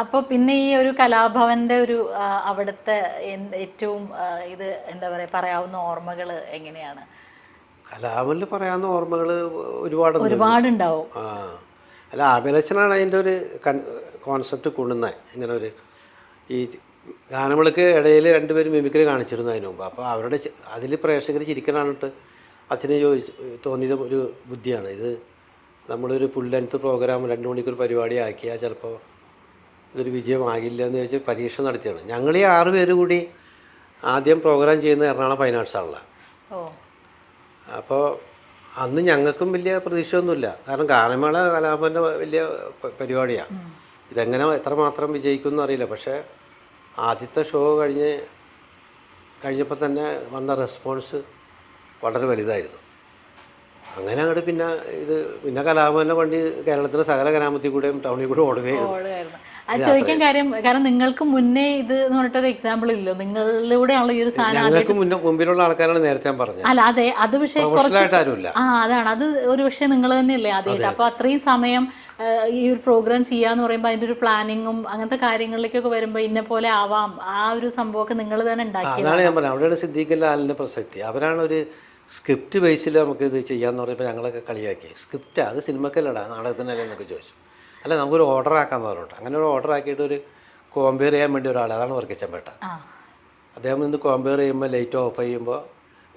അപ്പോൾ പിന്നെ ഈ ഒരു കലാഭവൻ്റെ ഒരു അവിടുത്തെ ഏറ്റവും ഇത് എന്താ പറയുക പറയാവുന്ന ഓർമ്മകൾ എങ്ങനെയാണ്? കലാഭവനിൽ പറയാവുന്ന ഓർമ്മകൾ ഒരുപാടുണ്ടാവും. അല്ല, ആബേലച്ചനാണ് അതിൻ്റെ ഒരു കോൺസെപ്റ്റ് കൊണ്ടുവന്നത്. ഇങ്ങനെ ഒരു ഈ ഗാനമേളയ്ക്ക് ഇടയിൽ 2 പേരും മിമിക്രി കാണിച്ചിരുന്നു അതിന് മുമ്പ്. അപ്പോൾ അവരുടെ അതിൽ പ്രേക്ഷകർ ചിരിക്കാനായിട്ട് അച്ഛന് തോന്നിയത് ഒരു ബുദ്ധിയാണ്. ഇത് നമ്മളൊരു ഫുൾ ലെങ്ത് പ്രോഗ്രാം 2 മണിക്കൂർ പരിപാടി ആക്കിയാൽ ചിലപ്പോൾ ഇതൊരു വിജയമാകില്ല എന്ന് ചോദിച്ച് പരീക്ഷ നടത്തിയാണ്. ഞങ്ങൾ ഈ 6 പേര് കൂടി ആദ്യം പ്രോഗ്രാം ചെയ്യുന്നത് എറണാകുളം ഫൈൻ ആർട്സാണല്ലോ. അപ്പോൾ അന്ന് ഞങ്ങൾക്കും വലിയ പ്രതീക്ഷയൊന്നുമില്ല. കാരണം ഗാനമേള കലാഭവൻ്റെ വലിയ പരിപാടിയാണ്. ഇതെങ്ങനെ എത്രമാത്രം വിജയിക്കുമെന്ന് അറിയില്ല. പക്ഷേ ആദ്യത്തെ ഷോ കഴിഞ്ഞപ്പോൾ തന്നെ വന്ന റെസ്പോൺസ് വളരെ വലുതായിരുന്നു. അങ്ങനെ അങ്ങോട്ട് പിന്നെ കലാഭവൻ്റെ വണ്ടി കേരളത്തിലെ സകല ഗ്രാമത്തിൽ കൂടെയും ടൗണിൽ കൂടെ ഓടുകയായിരുന്നു. ഓടുകയായിരുന്നു. അത് ചോദിക്കാൻ കാര്യം, കാരണം നിങ്ങൾക്ക് മുന്നേ ഇത് എന്ന് പറഞ്ഞിട്ടൊരു എക്സാമ്പിൾ ഇല്ലോ, നിങ്ങളിലൂടെയാണല്ലോ ഈ ഒരു സാധനം. ഞങ്ങൾക്ക് മുമ്പിലുള്ള ആൾക്കാരാണ് നേരത്തെ ഞാൻ പറഞ്ഞത്. അല്ല അതെ, അത് പക്ഷേ ആരുമില്ല. അതാണ് അത് ഒരു പക്ഷേ നിങ്ങൾ തന്നെയല്ലേ ആദ്യമായിട്ട്. അപ്പോൾ അത്രയും സമയം ഈ ഒരു പ്രോഗ്രാം ചെയ്യാന്ന് പറയുമ്പോൾ അതിൻ്റെ ഒരു പ്ലാനിങ്ങും അങ്ങനത്തെ കാര്യങ്ങളിലേക്കൊക്കെ വരുമ്പോൾ ഇന്ന പോലെ ആവാം, ആ ഒരു സംഭവമൊക്കെ നിങ്ങൾ തന്നെ ഉണ്ടാക്കി. അതാണ് ഞാൻ പറഞ്ഞത്, അവിടെയാണ് സിദ്ദീഖിൻ്റെ ആലിൻ്റെ പ്രസക്തി. അവരാണ് ഒരു സ്ക്രിപ്റ്റ് ബേസിൽ നമുക്കിത് ചെയ്യാമെന്ന് പറയുമ്പോൾ ഞങ്ങളൊക്കെ കളിയാക്കി. സ്ക്രിപ്റ്റ് അത് സിനിമക്കല്ലടാ, നാടകത്തിനല്ലേ എന്നൊക്കെ ചോദിച്ചു. അല്ല, നമുക്കൊരു ഓർഡർ ആക്കാൻ പറഞ്ഞിട്ട് അങ്ങനെ ഒരു ഓർഡർ ആക്കിയിട്ട് ഒരു കോമ്പയർ ചെയ്യാൻ വേണ്ടി ഒരാൾ, അതാണ് വർക്കിച്ചമ്പേട്ട. അദ്ദേഹം ഇന്ന് കോമ്പയർ ചെയ്യുമ്പോൾ ലൈറ്റ് ഓഫ് ചെയ്യുമ്പോൾ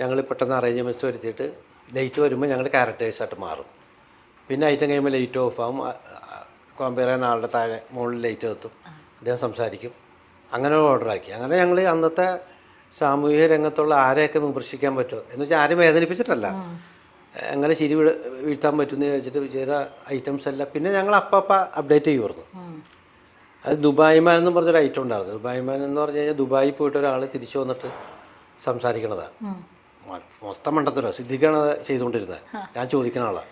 ഞങ്ങൾ പെട്ടെന്ന് അറേഞ്ച്മെൻറ്റ്സ് വരുത്തിയിട്ട് ലൈറ്റ് വരുമ്പോൾ ഞങ്ങൾ ക്യാരക്ടേഴ്സായിട്ട് മാറും. പിന്നെ ഐറ്റം കഴിയുമ്പോൾ ലൈറ്റ് ഓഫ് ആകും, കോമ്പയർ ചെയ്യാൻ ആളുടെ താഴെ മുകളിൽ ലൈറ്റ് എത്തും, അദ്ദേഹം സംസാരിക്കും. അങ്ങനെ ഒരു ഓർഡർ ആക്കി. അങ്ങനെ ഞങ്ങൾ അന്നത്തെ സാമൂഹിക രംഗത്തുള്ള ആരെയൊക്കെ വിമർശിക്കാൻ പറ്റുമോ എന്ന് വെച്ചാൽ ആരും വേദനിപ്പിച്ചിട്ടല്ല, എങ്ങനെ ചിരി വീഴ്ത്താൻ പറ്റുമെന്ന് ചോദിച്ചിട്ട് ചെയ്ത ഐറ്റംസ് എല്ലാം പിന്നെ ഞങ്ങൾ അപ്പം അപ്ഡേറ്റ് ചെയ്യുമായിരുന്നു. അത് ദുബായ് മാൻ എന്ന് പറഞ്ഞൊരു ഐറ്റം ഉണ്ടായിരുന്നു. ദുബായ് മാൻ എന്ന് പറഞ്ഞു കഴിഞ്ഞാൽ ദുബായിൽ പോയിട്ട് ഒരാൾ തിരിച്ചു വന്നിട്ട് സംസാരിക്കണതാണ്. മൊത്തം മണ്ടത്തരോ സിദ്ധിക്കാണ് ചെയ്തുകൊണ്ടിരുന്നത്. ഞാൻ ചോദിക്കുന്ന ആളാണ്.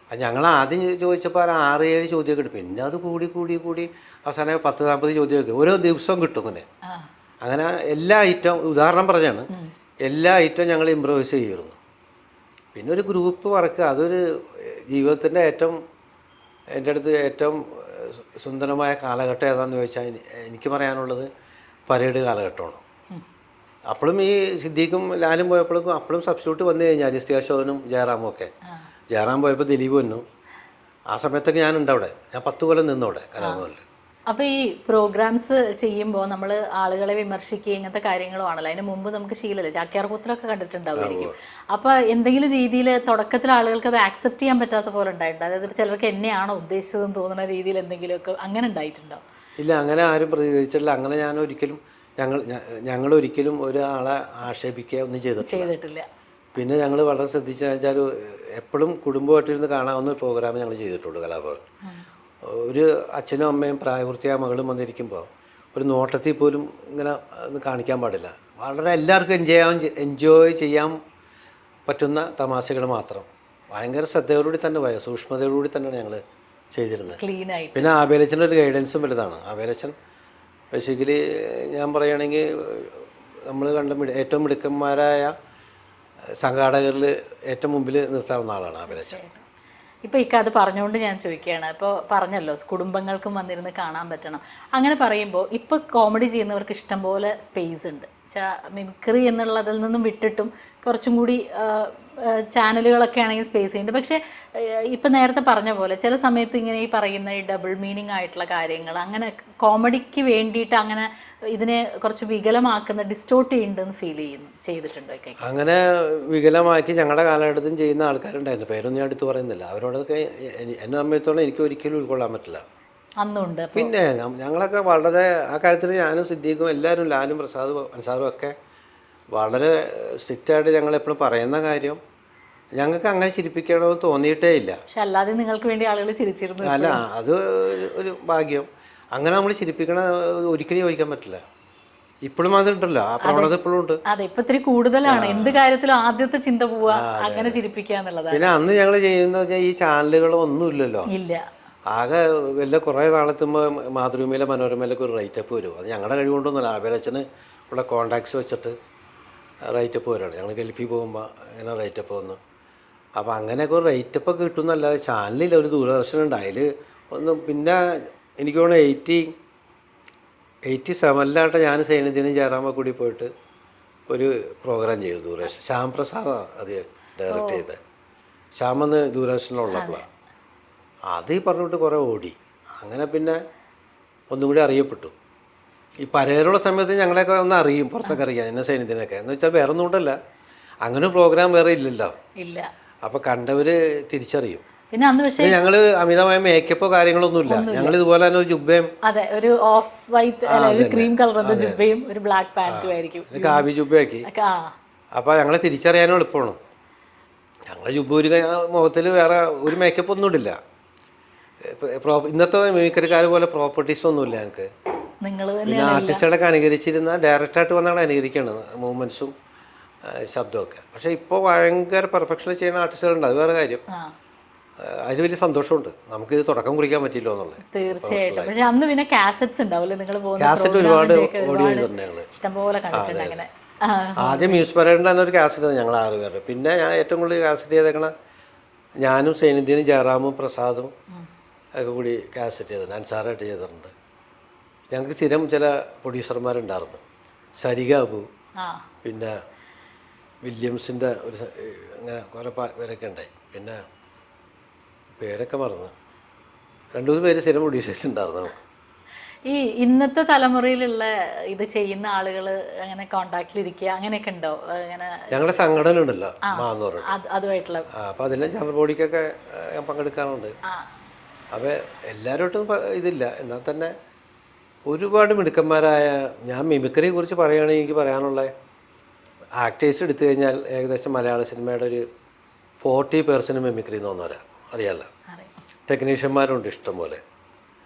അത് ഞങ്ങൾ ആദ്യം ചോദിച്ചപ്പോൾ 6-7 ചോദ്യമൊക്കെ കിട്ടും. പിന്നെ അത് കൂടി അവസാനം 10-40 ചോദ്യമൊക്കെ ഓരോ ദിവസവും കിട്ടും. അങ്ങനെ എല്ലാ ഐറ്റം, ഉദാഹരണം പറഞ്ഞാണ്, എല്ലാ ഐറ്റവും ഞങ്ങൾ ഇമ്പ്രവൈസ് ചെയ്യുമായിരുന്നു. പിന്നെ ഒരു ഗ്രൂപ്പ് വർക്ക്, അതൊരു ജീവിതത്തിൻ്റെ എൻ്റെ അടുത്ത് ഏറ്റവും സുന്ദരമായ കാലഘട്ടം ഏതാണെന്ന് ചോദിച്ചാൽ എനിക്ക് പറയാനുള്ളത് പരേഡ് കാലഘട്ടമാണ്. അപ്പോഴും ഈ സിദ്ദീഖും ലാലും പോയപ്പോഴും അപ്പോഴും സബ്സ്റ്റിറ്റ്യൂട്ട് വന്നു കഴിഞ്ഞാൽ അശോകനും ജയറാമും ഒക്കെ. ജയറാം പോയപ്പോൾ ദിലീപ് വന്നു. ആ സമയത്തൊക്കെ ഞാനുണ്ട് അവിടെ. ഞാൻ 10 കൊല്ലം നിന്നവിടെ കലാഭവനിൽ. അപ്പോൾ ഈ പ്രോഗ്രാംസ് ചെയ്യുമ്പോൾ നമ്മൾ ആളുകളെ വിമർശിക്കുക ഇങ്ങനത്തെ കാര്യങ്ങളുമാണല്ലോ. അതിന് മുമ്പ് നമുക്ക് ശീലമല്ലേ, ചാക്യാർകൂത്തിലൊക്കെ കണ്ടിട്ടുണ്ടാവുമായിരിക്കും. അപ്പോൾ എന്തെങ്കിലും രീതിയിൽ തുടക്കത്തിൽ ആളുകൾക്ക് അത് ആക്സെപ്റ്റ് ചെയ്യാൻ പറ്റാത്ത പോലെ ഉണ്ടായിട്ടുണ്ട്? അതായത് ചിലർക്ക് എന്നെയാണോ ഉദ്ദേശിച്ചതെന്ന് തോന്നുന്ന രീതിയിൽ എന്തെങ്കിലുമൊക്കെ അങ്ങനെ ഉണ്ടായിട്ടുണ്ടോ? ഇല്ല, അങ്ങനെ ആരും പ്രതികരിച്ചില്ല. അങ്ങനെ ഞങ്ങളൊരിക്കലും ഒരാളെ ആക്ഷേപിക്കുക ഒന്നും ചെയ്തിട്ടില്ല. പിന്നെ ഞങ്ങൾ വളരെ ശ്രദ്ധിച്ചു വെച്ചാൽ എപ്പോഴും കുടുംബമായിട്ടിരുന്ന് കാണാവുന്ന ഒരു പ്രോഗ്രാം ഞങ്ങൾ ചെയ്തിട്ടുള്ളൂ കലാഭവൻ. ഒരു അച്ഛനും അമ്മയും പ്രായപൂർത്തിയായ മകളും വന്നിരിക്കുമ്പോൾ ഒരു നോട്ടത്തിൽ പോലും ഇങ്ങനെ ഒന്ന് കാണിക്കാൻ പാടില്ല. വളരെ എല്ലാവർക്കും എൻജോയ് ചെയ്യാൻ പറ്റുന്ന തമാശകൾ മാത്രം. ഭയങ്കര ശ്രദ്ധയോടുകൂടി തന്നെ സൂക്ഷ്മതയോടുകൂടി തന്നെയാണ് ഞങ്ങൾ ചെയ്തിരുന്നത്. പിന്നെ ആബേലച്ചൻ്റെ ഒരു ഗൈഡൻസും വലുതാണ്. ആബേലച്ചൻ ബേസിക്കലി ഞാൻ പറയുകയാണെങ്കിൽ നമ്മൾ കണ്ട ഏറ്റവും മിടുക്കന്മാരായ സംഘാടകരിൽ ഏറ്റവും മുമ്പിൽ നിർത്താവുന്ന ആളാണ് ആബേലച്ചൻ. ഇപ്പോൾ അത് പറഞ്ഞുകൊണ്ട് ഞാൻ ചോദിക്കുകയാണ്, ഇപ്പോൾ പറഞ്ഞല്ലോ കുടുംബങ്ങൾക്കും വന്നിരുന്ന് കാണാൻ പറ്റണം. അങ്ങനെ പറയുമ്പോൾ ഇപ്പോൾ കോമഡി ചെയ്യുന്നവർക്ക് ഇഷ്ടംപോലെ സ്പേസ് ഉണ്ട്. മിമിക്രി എന്നുള്ളതിൽ നിന്നും വിട്ടിട്ടും കുറച്ചും കൂടി ചാനലുകളൊക്കെ ആണെങ്കിൽ സ്പേസ് ചെയ്യുന്നുണ്ട്. പക്ഷേ ഇപ്പം നേരത്തെ പറഞ്ഞ പോലെ ചില സമയത്ത് ഇങ്ങനെ ഈ പറയുന്ന ഈ ഡബിൾ മീനിങ് ആയിട്ടുള്ള കാര്യങ്ങൾ അങ്ങനെ കോമഡിക്ക് വേണ്ടിയിട്ട് അങ്ങനെ ഇതിനെ കുറച്ച് വികലമാക്കുന്ന ഡിസ്റ്റോർട്ട് ചെയ്യുന്നുണ്ടെന്ന് ഫീൽ ചെയ്തിട്ടുണ്ടോ? അങ്ങനെ വികലമാക്കി ഞങ്ങളുടെ കാലഘട്ടത്തിൽ ചെയ്യുന്ന ആൾക്കാരുണ്ടായിരുന്നു. പേരൊന്നും ഞാൻ എടുത്ത് പറയുന്നില്ല. അവരോടൊക്കെ എന്നെ സമയത്തോളം എനിക്ക് ഒരിക്കലും ഉൾക്കൊള്ളാൻ പറ്റില്ല. അന്നുണ്ട്. പിന്നെ ഞങ്ങളൊക്കെ വളരെ ആ കാര്യത്തിൽ ഞാനും സിദ്ദീഖും എല്ലാവരും ലാലും അൻസാറും ഒക്കെ വളരെ സ്ട്രിക്റ്റായിട്ട് ഞങ്ങളെപ്പോഴും പറയുന്ന കാര്യം ഞങ്ങൾക്ക് അങ്ങനെ ചിരിപ്പിക്കണമെന്ന് തോന്നിയിട്ടേ ഇല്ല. പക്ഷെ അല്ലാതെ നിങ്ങൾക്ക് വേണ്ടി ആളുകൾ ചിരിച്ചിരുന്നു. അല്ല, അത് ഒരു ഭാഗ്യം. അങ്ങനെ നമ്മൾ ചിരിപ്പിക്കണ ഒരിക്കലും ചോദിക്കാൻ പറ്റില്ല. ഇപ്പോഴും അതുണ്ടല്ലോ, ആ പ്രവണത ഇപ്പോഴും ഉണ്ട്. അതെ, ഇപ്പൊ ഇത്തിരി കൂടുതലാണ്. എന്ത് കാര്യത്തിലും ആദ്യത്തെ ചിന്ത പോവാ അങ്ങനെ ചിരിപ്പിക്കുക എന്നുള്ളതാണ്. പിന്നെ അന്ന് ഞങ്ങൾ ചെയ്യുന്ന വെച്ചാൽ ഈ ചാനലുകളൊന്നും ഇല്ലല്ലോ. ഇല്ല. ആകെ വല്ല കുറേ നാളെത്തുമ്പോൾ മാതൃഭൂമിയിലെ മനോരമയിലൊക്കെ ഒരു റൈറ്റപ്പ് വരും. അത് ഞങ്ങളുടെ കഴിവുകൊണ്ടൊന്നുമില്ല. ആബേലച്ചന് ഉള്ള കോണ്ടാക്ട്സ് വെച്ചിട്ട് റൈറ്റപ്പ് വരുവാണ്. ഞങ്ങൾ ഗൾഫിൽ പോകുമ്പോൾ അങ്ങനെ റൈറ്റപ്പ് വന്നു. അപ്പോൾ അങ്ങനെയൊക്കെ ഒരു റൈറ്റപ്പൊക്കെ കിട്ടുമെന്നല്ലാതെ ചാനലില്ല. ഒരു ദൂരദർശനുണ്ട്, അതിൽ ഒന്നും. പിന്നെ എനിക്ക് തോന്നുന്നു 87-ലായിട്ട് ഞാൻ സൈനുദ്ദീനും ജയറാമൊക്കെ കൂടി പോയിട്ട് ഒരു പ്രോഗ്രാം ചെയ്തു ദൂരദർശൻ. ശ്യാം പ്രസാദ് അത് ഡയറക്റ്റ് ചെയ്തത്. ശ്യാമെന്ന് ദൂരദർശനിലുള്ളപ്പോഴാണ് അത് ഈ പറഞ്ഞിട്ട് കുറേ ഓടി. അങ്ങനെ പിന്നെ ഒന്നും കൂടി അറിയപ്പെട്ടു. ഈ പരേലുള്ള സമയത്ത് ഞങ്ങളെയൊക്കെ ഒന്ന് അറിയും, പുറത്തൊക്കെ അറിയാം എന്നെ സൈന്യത്തിനൊക്കെ. എന്ന് വെച്ചാൽ വേറെ ഒന്നും കൊണ്ടല്ല, അങ്ങനെ പ്രോഗ്രാം വേറെ ഇല്ലല്ലോ. അപ്പോൾ കണ്ടവർ തിരിച്ചറിയും. പിന്നെ അന്ന് പക്ഷേ ഞങ്ങൾ അമിതമായ മേക്കപ്പോ കാര്യങ്ങളൊന്നുമില്ല. ഞങ്ങൾ ഇതുപോലെ തന്നെ ഒരു ജുബയും, അതെ, ഒരു ഓഫ് വൈറ്റ് ക്രീം കളറിന്റെ ജുബയും ഒരു ബ്ലാക്ക് പാന്റും ആയിരിക്കും, കാവി ജുബയാക്കി. അപ്പോൾ ഞങ്ങളെ തിരിച്ചറിയാനും എളുപ്പമാണ്. ഞങ്ങളെ ജുബ ഒരു മുഖത്തിൽ വേറെ ഒരു മേക്കപ്പ് ഒന്നും ഇടില്ല. ഇന്നത്തെ മിമിക്രിക്കാർ പോലെ പ്രോപ്പർട്ടീസ് ഒന്നുമില്ല ഞങ്ങൾക്ക്. പിന്നെ ആർട്ടിസ്റ്റുകളൊക്കെ അനുകരിച്ചിരുന്ന ഡയറക്റ്റായിട്ട് വന്നാണ് അനുകരിക്കേണ്ടത്. മൂവ്മെൻറ്റ്സും ശബ്ദമൊക്കെ. പക്ഷേ ഇപ്പോൾ ഭയങ്കര പെർഫെക്ഷനിൽ ചെയ്യുന്ന ആർട്ടിസ്റ്റുകളുണ്ട്, അത് വേറെ കാര്യം. ആ അതിൽ വലിയ സന്തോഷമുണ്ട്, നമുക്കിത് തുടക്കം കുറിക്കാൻ പറ്റില്ലോ എന്നുള്ളത്. തീർച്ചയായിട്ടും. പക്ഷെ അന്ന് പിന്നെ കാസറ്റ്സ് ഉണ്ടാവില്ലേ നിങ്ങൾ കാസറ്റ് ഒരുപാട് ഓഡിയോ ചെയ്തിട്ടുണ്ട് ഞങ്ങൾ. ഇഷ്ടംപോലെ കണ്ടിട്ടുണ്ട് അങ്ങനെ. ആദ്യം മ്യൂസിക് പരേഡിൻ്റെ തന്നെ ഒരു കാസറ്റ് ഞങ്ങൾ 6 പേര്. പിന്നെ ഞാൻ ഏറ്റവും കൂടുതൽ കാസറ്റ് ചെയ്തേക്കണ ഞാനും സൈനുദ്ദീനും ജയറാമും പ്രസാദും ഒക്കെ കൂടി കാസറ്റ് ചെയ്തിട്ടുണ്ട്. അൻസാറായിട്ട് ചെയ്തിട്ടുണ്ട്. ഞങ്ങൾക്ക് സ്ഥിരം ചില പ്രൊഡ്യൂസർമാരുണ്ടായിരുന്നു. സരിക അബു, പിന്നെ വില്യംസിൻ്റെ ഒരു അങ്ങനെ കുറേ പേരൊക്കെ ഉണ്ടായി. പിന്നെ പേരൊക്കെ മറന്നു. 2-3 പേര് സ്ഥിരം പ്രൊഡ്യൂസേഴ്സ് ഉണ്ടായിരുന്നു. ഈ ഇന്നത്തെ തലമുറയിലുള്ള ഇത് ചെയ്യുന്ന ആളുകൾ അങ്ങനെ കോണ്ടാക്റ്റിലിരിക്കുക അങ്ങനെയൊക്കെ ഉണ്ടോ? അങ്ങനെ ഞങ്ങളുടെ സംഘടന ഉണ്ടല്ലോ മാന്ന് പറഞ്ഞിട്ട്, അതുമായിട്ടുള്ള അപ്പോൾ അതിലെ ജനറൽ ബോഡിക്കൊക്കെ ഞാൻ പങ്കെടുക്കാറുണ്ട്. അപ്പോൾ എല്ലാവരോട്ടും ഇതില്ല, എന്നാൽ തന്നെ ഒരുപാട് മിടുക്കന്മാരായ, ഞാൻ മിമിക്രിയെ കുറിച്ച് പറയുകയാണെങ്കിൽ എനിക്ക് പറയാനുള്ള ആക്ടേഴ്സ് എടുത്തു കഴിഞ്ഞാൽ ഏകദേശം മലയാള സിനിമയുടെ ഒരു 40% മിമിക്രി എന്ന് തോന്നുന്നവരാ, അറിയാമല്ലോ. ടെക്നീഷ്യന്മാരുണ്ട് ഇഷ്ടം പോലെ,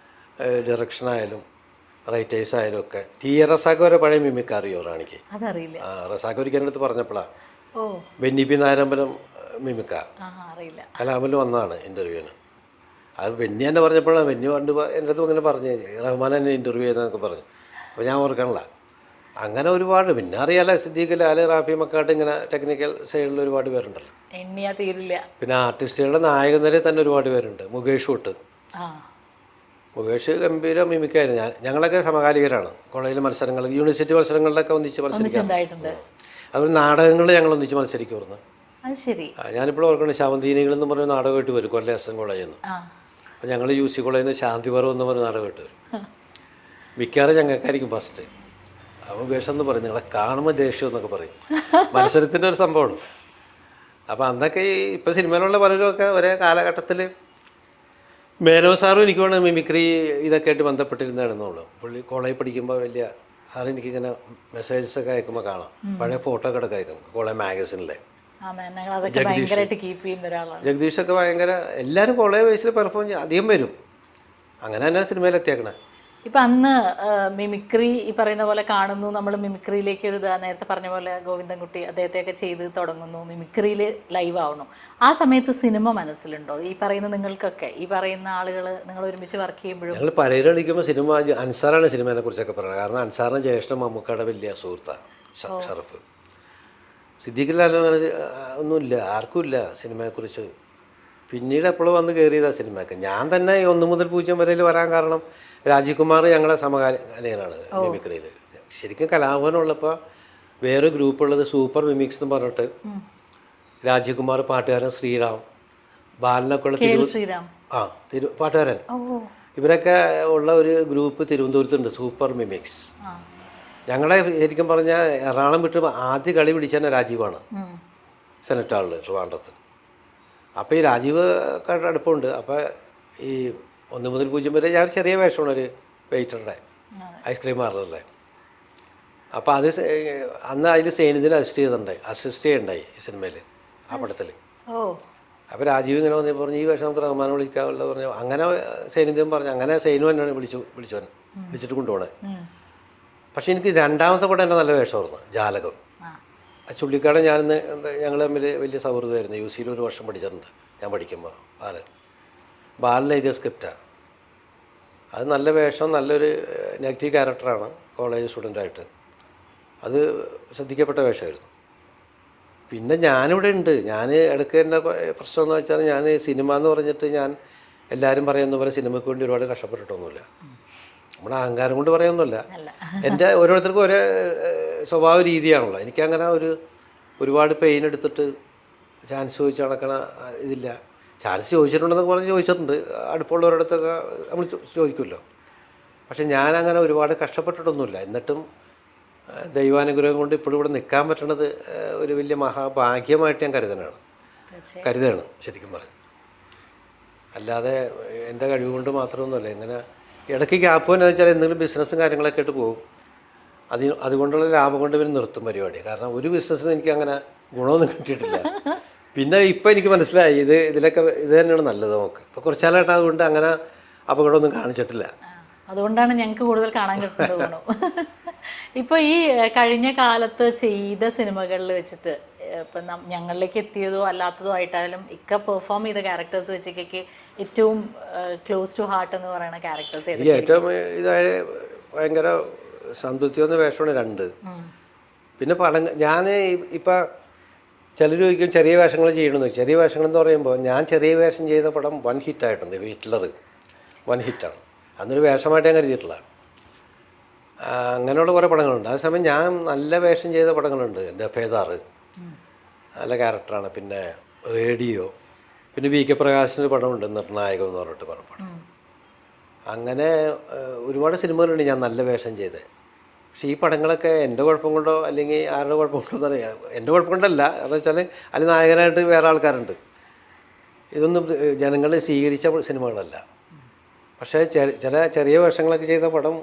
ഡയറക്ഷനായാലും റൈറ്റേഴ്സ് ആയാലും ഒക്കെ. റസാഖ് വരെ പഴയ മിമിക്രി അറിയോ റാണിക്ക്? റസാഖ് ഒരിക്കലും അടുത്ത് പറഞ്ഞപ്പോഴാണ് ബെന്നി പി നായരമ്പലം മിമിക്ക കലാമല് വന്നതാണ് ഇൻ്റർവ്യൂവിന്. അത് ബെന്നി എന്നെ പറഞ്ഞപ്പോഴാണ്, ബെന്നി പണ്ട് എൻ്റെ അടുത്ത് ഇങ്ങനെ പറഞ്ഞു, റഹ്മാൻ എന്നെ ഇൻ്റർവ്യൂ ചെയ്തെന്നൊക്കെ പറഞ്ഞു. അപ്പോൾ ഞാൻ ഓർക്കണില്ല. അങ്ങനെ ഒരുപാട്, പിന്നെ അറിയാലോ സിദ്ദീഖ് ലാൽ, റാഫി മക്കാട്ട്, ഇങ്ങനെ ടെക്നിക്കൽ സൈഡിൽ ഒരുപാട് പേരുണ്ടല്ലോ, എണ്ണിയാ തീരില്ല. പിന്നെ ആർട്ടിസ്റ്റുകളുടെ നായകൻ നിരയിൽ തന്നെ ഒരുപാട് പേരുണ്ട്. മുകേഷ് തൊട്ട്, മുകേഷ് ഗംഭീര മിമിക്കായിരുന്നു. ഞങ്ങളൊക്കെ സമകാലികരാണ്. കോളേജിലെ മത്സരങ്ങൾ, യൂണിവേഴ്സിറ്റി മത്സരങ്ങളിലൊക്കെ ഒന്നിച്ച് മത്സരിക്കാറുണ്ട്. അതുപോലെ നാടകങ്ങളിൽ ഞങ്ങൾ ഒന്നിച്ച് മത്സരിക്കുമായിരുന്നു. ഞാനിപ്പോൾ ഓർക്കണം, ശവന്തീനികൾ എന്ന് പറഞ്ഞ നാടകമായിട്ട് വരും കൊല്ലം എസ് എൻ കോളേജിൽ നിന്ന്. അപ്പോൾ ഞങ്ങൾ UC കോളേജിൽ നിന്ന് ശാന്തിപർവ്വം എന്ന് പറഞ്ഞ നാടകമായിട്ട് വരും. മിക്കവാറും ഞങ്ങൾക്കായിരിക്കും ഫസ്റ്റ്. അവൻ വേഷം എന്ന് പറയും, നിങ്ങളെ കാണുമ്പോൾ ദേഷ്യം എന്നൊക്കെ പറയും. മത്സരത്തിൻ്റെ ഒരു സംഭവമാണ്. അപ്പോൾ അന്നൊക്കെ ഈ ഇപ്പോൾ സിനിമയിലുള്ള പലരുമൊക്കെ ഒരേ കാലഘട്ടത്തിൽ, മേനോ സാറും എനിക്ക് വേണം മിമിക്രി ഇതൊക്കെ ആയിട്ട് ബന്ധപ്പെട്ടിരുന്നതാണെന്നുള്ളൂ. പുള്ളി കോളേജിൽ പഠിക്കുമ്പോൾ വലിയ സാറ് എനിക്കിങ്ങനെ മെസ്സേജസൊക്കെ അയക്കുമ്പോൾ കാണാം, പഴയ ഫോട്ടോ ഒക്കെ അയക്കും കോളേജ് മാഗസിനിലെ. ജഗദീഷൊക്കെ ഭയങ്കര, എല്ലാവരും കോളേജ് ബേസിൽ പെർഫോം ചെയ്യും, അധികം വരും. അങ്ങനെ തന്നെ സിനിമയിലെത്തിയേക്കണേ. ഇപ്പം അന്ന് മിമിക്രി ഈ പറയുന്ന പോലെ കാണുന്നു, നമ്മൾ മിമിക്രിയിലേക്ക് ഒരു നേരത്തെ പറഞ്ഞ പോലെ ഗോവിന്ദൻകുട്ടി അദ്ദേഹത്തെയൊക്കെ ചെയ്ത് തുടങ്ങുന്നു, മിമിക്രിയിൽ ലൈവ് ആവണു. ആ സമയത്ത് സിനിമ മനസ്സിലുണ്ടോ? ഈ പറയുന്ന നിങ്ങൾക്കൊക്കെ, ഈ പറയുന്ന ആളുകൾ നിങ്ങൾ ഒരുമിച്ച് വർക്ക് ചെയ്യുമ്പോഴും? ഞങ്ങൾ പരേഡ് കളിക്കുമ്പോൾ സിനിമ, അൻസാറാണ് സിനിമയെ കുറിച്ചൊക്കെ പറയുന്നത്. കാരണം അൻസാറിന് ജ്യേഷ്ഠൻ മമ്മൂക്കയുടെ വലിയ സുഹൃത്താണ് ഷറഫ്. സിദ്ദീഖ് ലാൽ ഒന്നുമില്ല, ആർക്കുമില്ല സിനിമയെക്കുറിച്ച്. പിന്നീട് എപ്പോഴും വന്ന് കയറിയതാണ് സിനിമയൊക്കെ. ഞാൻ തന്നെ 1 മുതൽ 0 വരെയിൽ വരാൻ കാരണം രാജീവ് കുമാർ ഞങ്ങളുടെ സമകാലികനാണ് മിമിക്രിയിൽ. ശരിക്കും കലാഭവനുള്ളപ്പോൾ വേറെ ഗ്രൂപ്പുള്ളത് സൂപ്പർ മിമിക്സ് എന്ന് പറഞ്ഞിട്ട് രാജീവ് കുമാർ, പാട്ടുകാരൻ ശ്രീറാം, ബാലനൊക്കെ ഉള്ള പാട്ടുകാരൻ, ഇവരൊക്കെ ഉള്ള ഒരു ഗ്രൂപ്പ് തിരുവനന്തപുരത്തുണ്ട്, സൂപ്പർ മിമിക്സ്. ഞങ്ങളെ ശരിക്കും പറഞ്ഞാൽ എറണാകുളം വിട്ട് ആദ്യ കളി പിടിച്ചതന്നെ രാജീവാണ്, സെനറ്റ് ഹാളിൽ ട്രിവാൻഡ്രത്ത്. അപ്പോൾ ഈ രാജീവ് അടുപ്പമുണ്ട്. അപ്പോൾ ഈ 1 മുതൽ 0 വരെ ഞാൻ ചെറിയ വേഷമാണ്, ഒരു വെയിറ്ററുടെ ഐസ്ക്രീം പാർലറിലെ. അപ്പോൾ അത് അന്ന് അതിൽ സൈനുദ്ദീൻ അസിസ്റ്റ് ചെയ്യുന്നുണ്ടായി ഈ സിനിമയിൽ, ആ പടത്തിൽ. അപ്പോൾ രാജീവ് ഇങ്ങനെ പറഞ്ഞു, ഈ വേഷം നമുക്ക് റഹ്മാനെ വിളിക്കാമല്ലോ പറഞ്ഞു. അങ്ങനെ സൈനുദ്ദീൻ പറഞ്ഞു, അങ്ങനെ സൈനു തന്നെയാണ് വിളിച്ചിട്ട് കൊണ്ടുപോകണേ. പക്ഷേ എനിക്ക് 2ാമത്തെ പടം എൻ്റെ നല്ല വേഷമായിരുന്നു, ജാലകം. ആ ചുള്ളിക്കാടൻ ഞങ്ങൾ തമ്മിൽ വലിയ സൗഹൃദമായിരുന്നു. UC-യിൽ 1 വർഷം പഠിച്ചിട്ടുണ്ട് ഞാൻ പഠിക്കുമ്പോൾ. ബാലൻ എഴുതിയ സ്ക്രിപ്റ്റാണ് അത്. നല്ല വേഷം, നല്ലൊരു നെഗറ്റീവ് ക്യാരക്ടറാണ് കോളേജ് സ്റ്റുഡൻ്റായിട്ട്. അത് ശ്രദ്ധിക്കപ്പെട്ട വേഷമായിരുന്നു. പിന്നെ ഞാനിവിടെ ഉണ്ട്. ഞാൻ ഇടയ്ക്ക് എൻ്റെ പ്രശ്നം എന്ന് വെച്ചാൽ, ഞാൻ സിനിമ എന്ന് പറഞ്ഞിട്ട് ഞാൻ എല്ലാവരും പറയുന്ന പോലെ സിനിമയ്ക്ക് വേണ്ടി ഒരുപാട് കഷ്ടപ്പെട്ടിട്ടൊന്നുമില്ല. നമ്മുടെ അഹങ്കാരം കൊണ്ട് പറയുന്നില്ല. എൻ്റെ ഓരോരുത്തർക്കും ഒരേ സ്വഭാവ രീതിയാണല്ലോ. എനിക്കങ്ങനെ ഒരുപാട് പെയിൻ എടുത്തിട്ട് ചാൻസ് ചോദിച്ച് നടക്കണ ഇതില്ല. ചാൻസ് ചോദിച്ചിട്ടുണ്ടെന്നൊക്കെ പറഞ്ഞ് ചോദിച്ചിട്ടുണ്ട്, അടുപ്പമുള്ളവരുടെ നമ്മൾ ചോദിക്കുമല്ലോ. പക്ഷെ ഞാനങ്ങനെ ഒരുപാട് കഷ്ടപ്പെട്ടിട്ടൊന്നുമില്ല. എന്നിട്ടും ദൈവാനുഗ്രഹം കൊണ്ട് ഇപ്പോഴും ഇവിടെ നിൽക്കാൻ പറ്റണത് ഒരു വലിയ മഹാഭാഗ്യമായിട്ട് ഞാൻ കരുതാണ് ശരിക്കും പറഞ്ഞു. അല്ലാതെ എൻ്റെ കഴിവ് കൊണ്ട് മാത്രമൊന്നുമല്ല. ഇങ്ങനെ ഇടയ്ക്ക് ഗ്യാപ്പ് എന്ന് വെച്ചാൽ എന്തെങ്കിലും ബിസിനസ്സും കാര്യങ്ങളൊക്കെ ആയിട്ട് പോകും. അതുകൊണ്ടുള്ള ലാഭം കൊണ്ട് പിന്നെ നിർത്തും പരിപാടി. കാരണം ഒരു ബിസിനസ്സിന് എനിക്ക് അങ്ങനെ ഗുണമൊന്നും കിട്ടിയിട്ടില്ല. പിന്നെ ഇപ്പം എനിക്ക് മനസ്സിലായി ഇത് തന്നെയാണ് നല്ലത് നമുക്ക്. ഇപ്പോൾ കുറച്ചാലായിട്ട് അതുകൊണ്ട് അങ്ങനെ അപകടമൊന്നും കാണിച്ചിട്ടില്ല. അതുകൊണ്ടാണ് ഞങ്ങൾക്ക് കൂടുതൽ കാണാൻ കിട്ടുന്നത്. ഇപ്പോൾ ഈ കഴിഞ്ഞ കാലത്ത് ചെയ്ത സിനിമകളിൽ വെച്ചിട്ട് ഇപ്പം ഞങ്ങളിലേക്ക് എത്തിയതോ അല്ലാത്തതോ ആയിട്ടായാലും ഇക്ക പെർഫോം ചെയ്ത ക്യാരക്ടേഴ്സ് വെച്ചിട്ടൊക്കെ ഏറ്റവും ക്ലോസ് ടു ഹാർട്ട് എന്ന് പറയുന്ന ക്യാരക്ടേഴ്സ് എനിക്ക് ഏറ്റവും ഇതായ ഭയങ്കര സംതൃപ്തി വന്ന വേഷമാണ് 2. പിന്നെ ഞാൻ ഇപ്പം ചിലർ ചോദിക്കും ചെറിയ വേഷങ്ങൾ ചെയ്യണമെന്ന്. ചെറിയ വേഷങ്ങൾ എന്ന് പറയുമ്പോൾ ഞാൻ ചെറിയ വേഷം ചെയ്ത പടം 1 ഹിറ്റായിട്ടുണ്ട്. ഹിറ്റ്ലർ 1 ഹിറ്റാണ്. അന്നൊരു വേഷമായിട്ട് ഞാൻ കരുതിയിട്ടില്ല. അങ്ങനെയുള്ള കുറേ പടങ്ങളുണ്ട്. അതേസമയം ഞാൻ നല്ല വേഷം ചെയ്ത പടങ്ങളുണ്ട്. എൻ്റെ ഫേദാർ നല്ല ക്യാരക്ടറാണ്. പിന്നെ റേഡിയോ, പിന്നെ വി കെ പ്രകാശിൻ്റെ പടമുണ്ട് നിർണായകം എന്ന് പറഞ്ഞിട്ട് പടം. അങ്ങനെ ഒരുപാട് സിനിമകളുണ്ട് ഞാൻ നല്ല വേഷം ചെയ്തത്. പക്ഷേ ഈ പടങ്ങളൊക്കെ എൻ്റെ കുഴപ്പം കൊണ്ടോ അല്ലെങ്കിൽ ആരുടെ കുഴപ്പം കൊണ്ടോ എന്നറിയാം. എൻ്റെ കുഴപ്പം കൊണ്ടല്ല, എന്ന് വെച്ചാൽ അതിൽ നായകനായിട്ട് വേറെ ആൾക്കാരുണ്ട്. ഇതൊന്നും ജനങ്ങൾ സ്വീകരിച്ച സിനിമകളല്ല. പക്ഷേ ചില ചെറിയ വേഷങ്ങളൊക്കെ ചെയ്ത പടം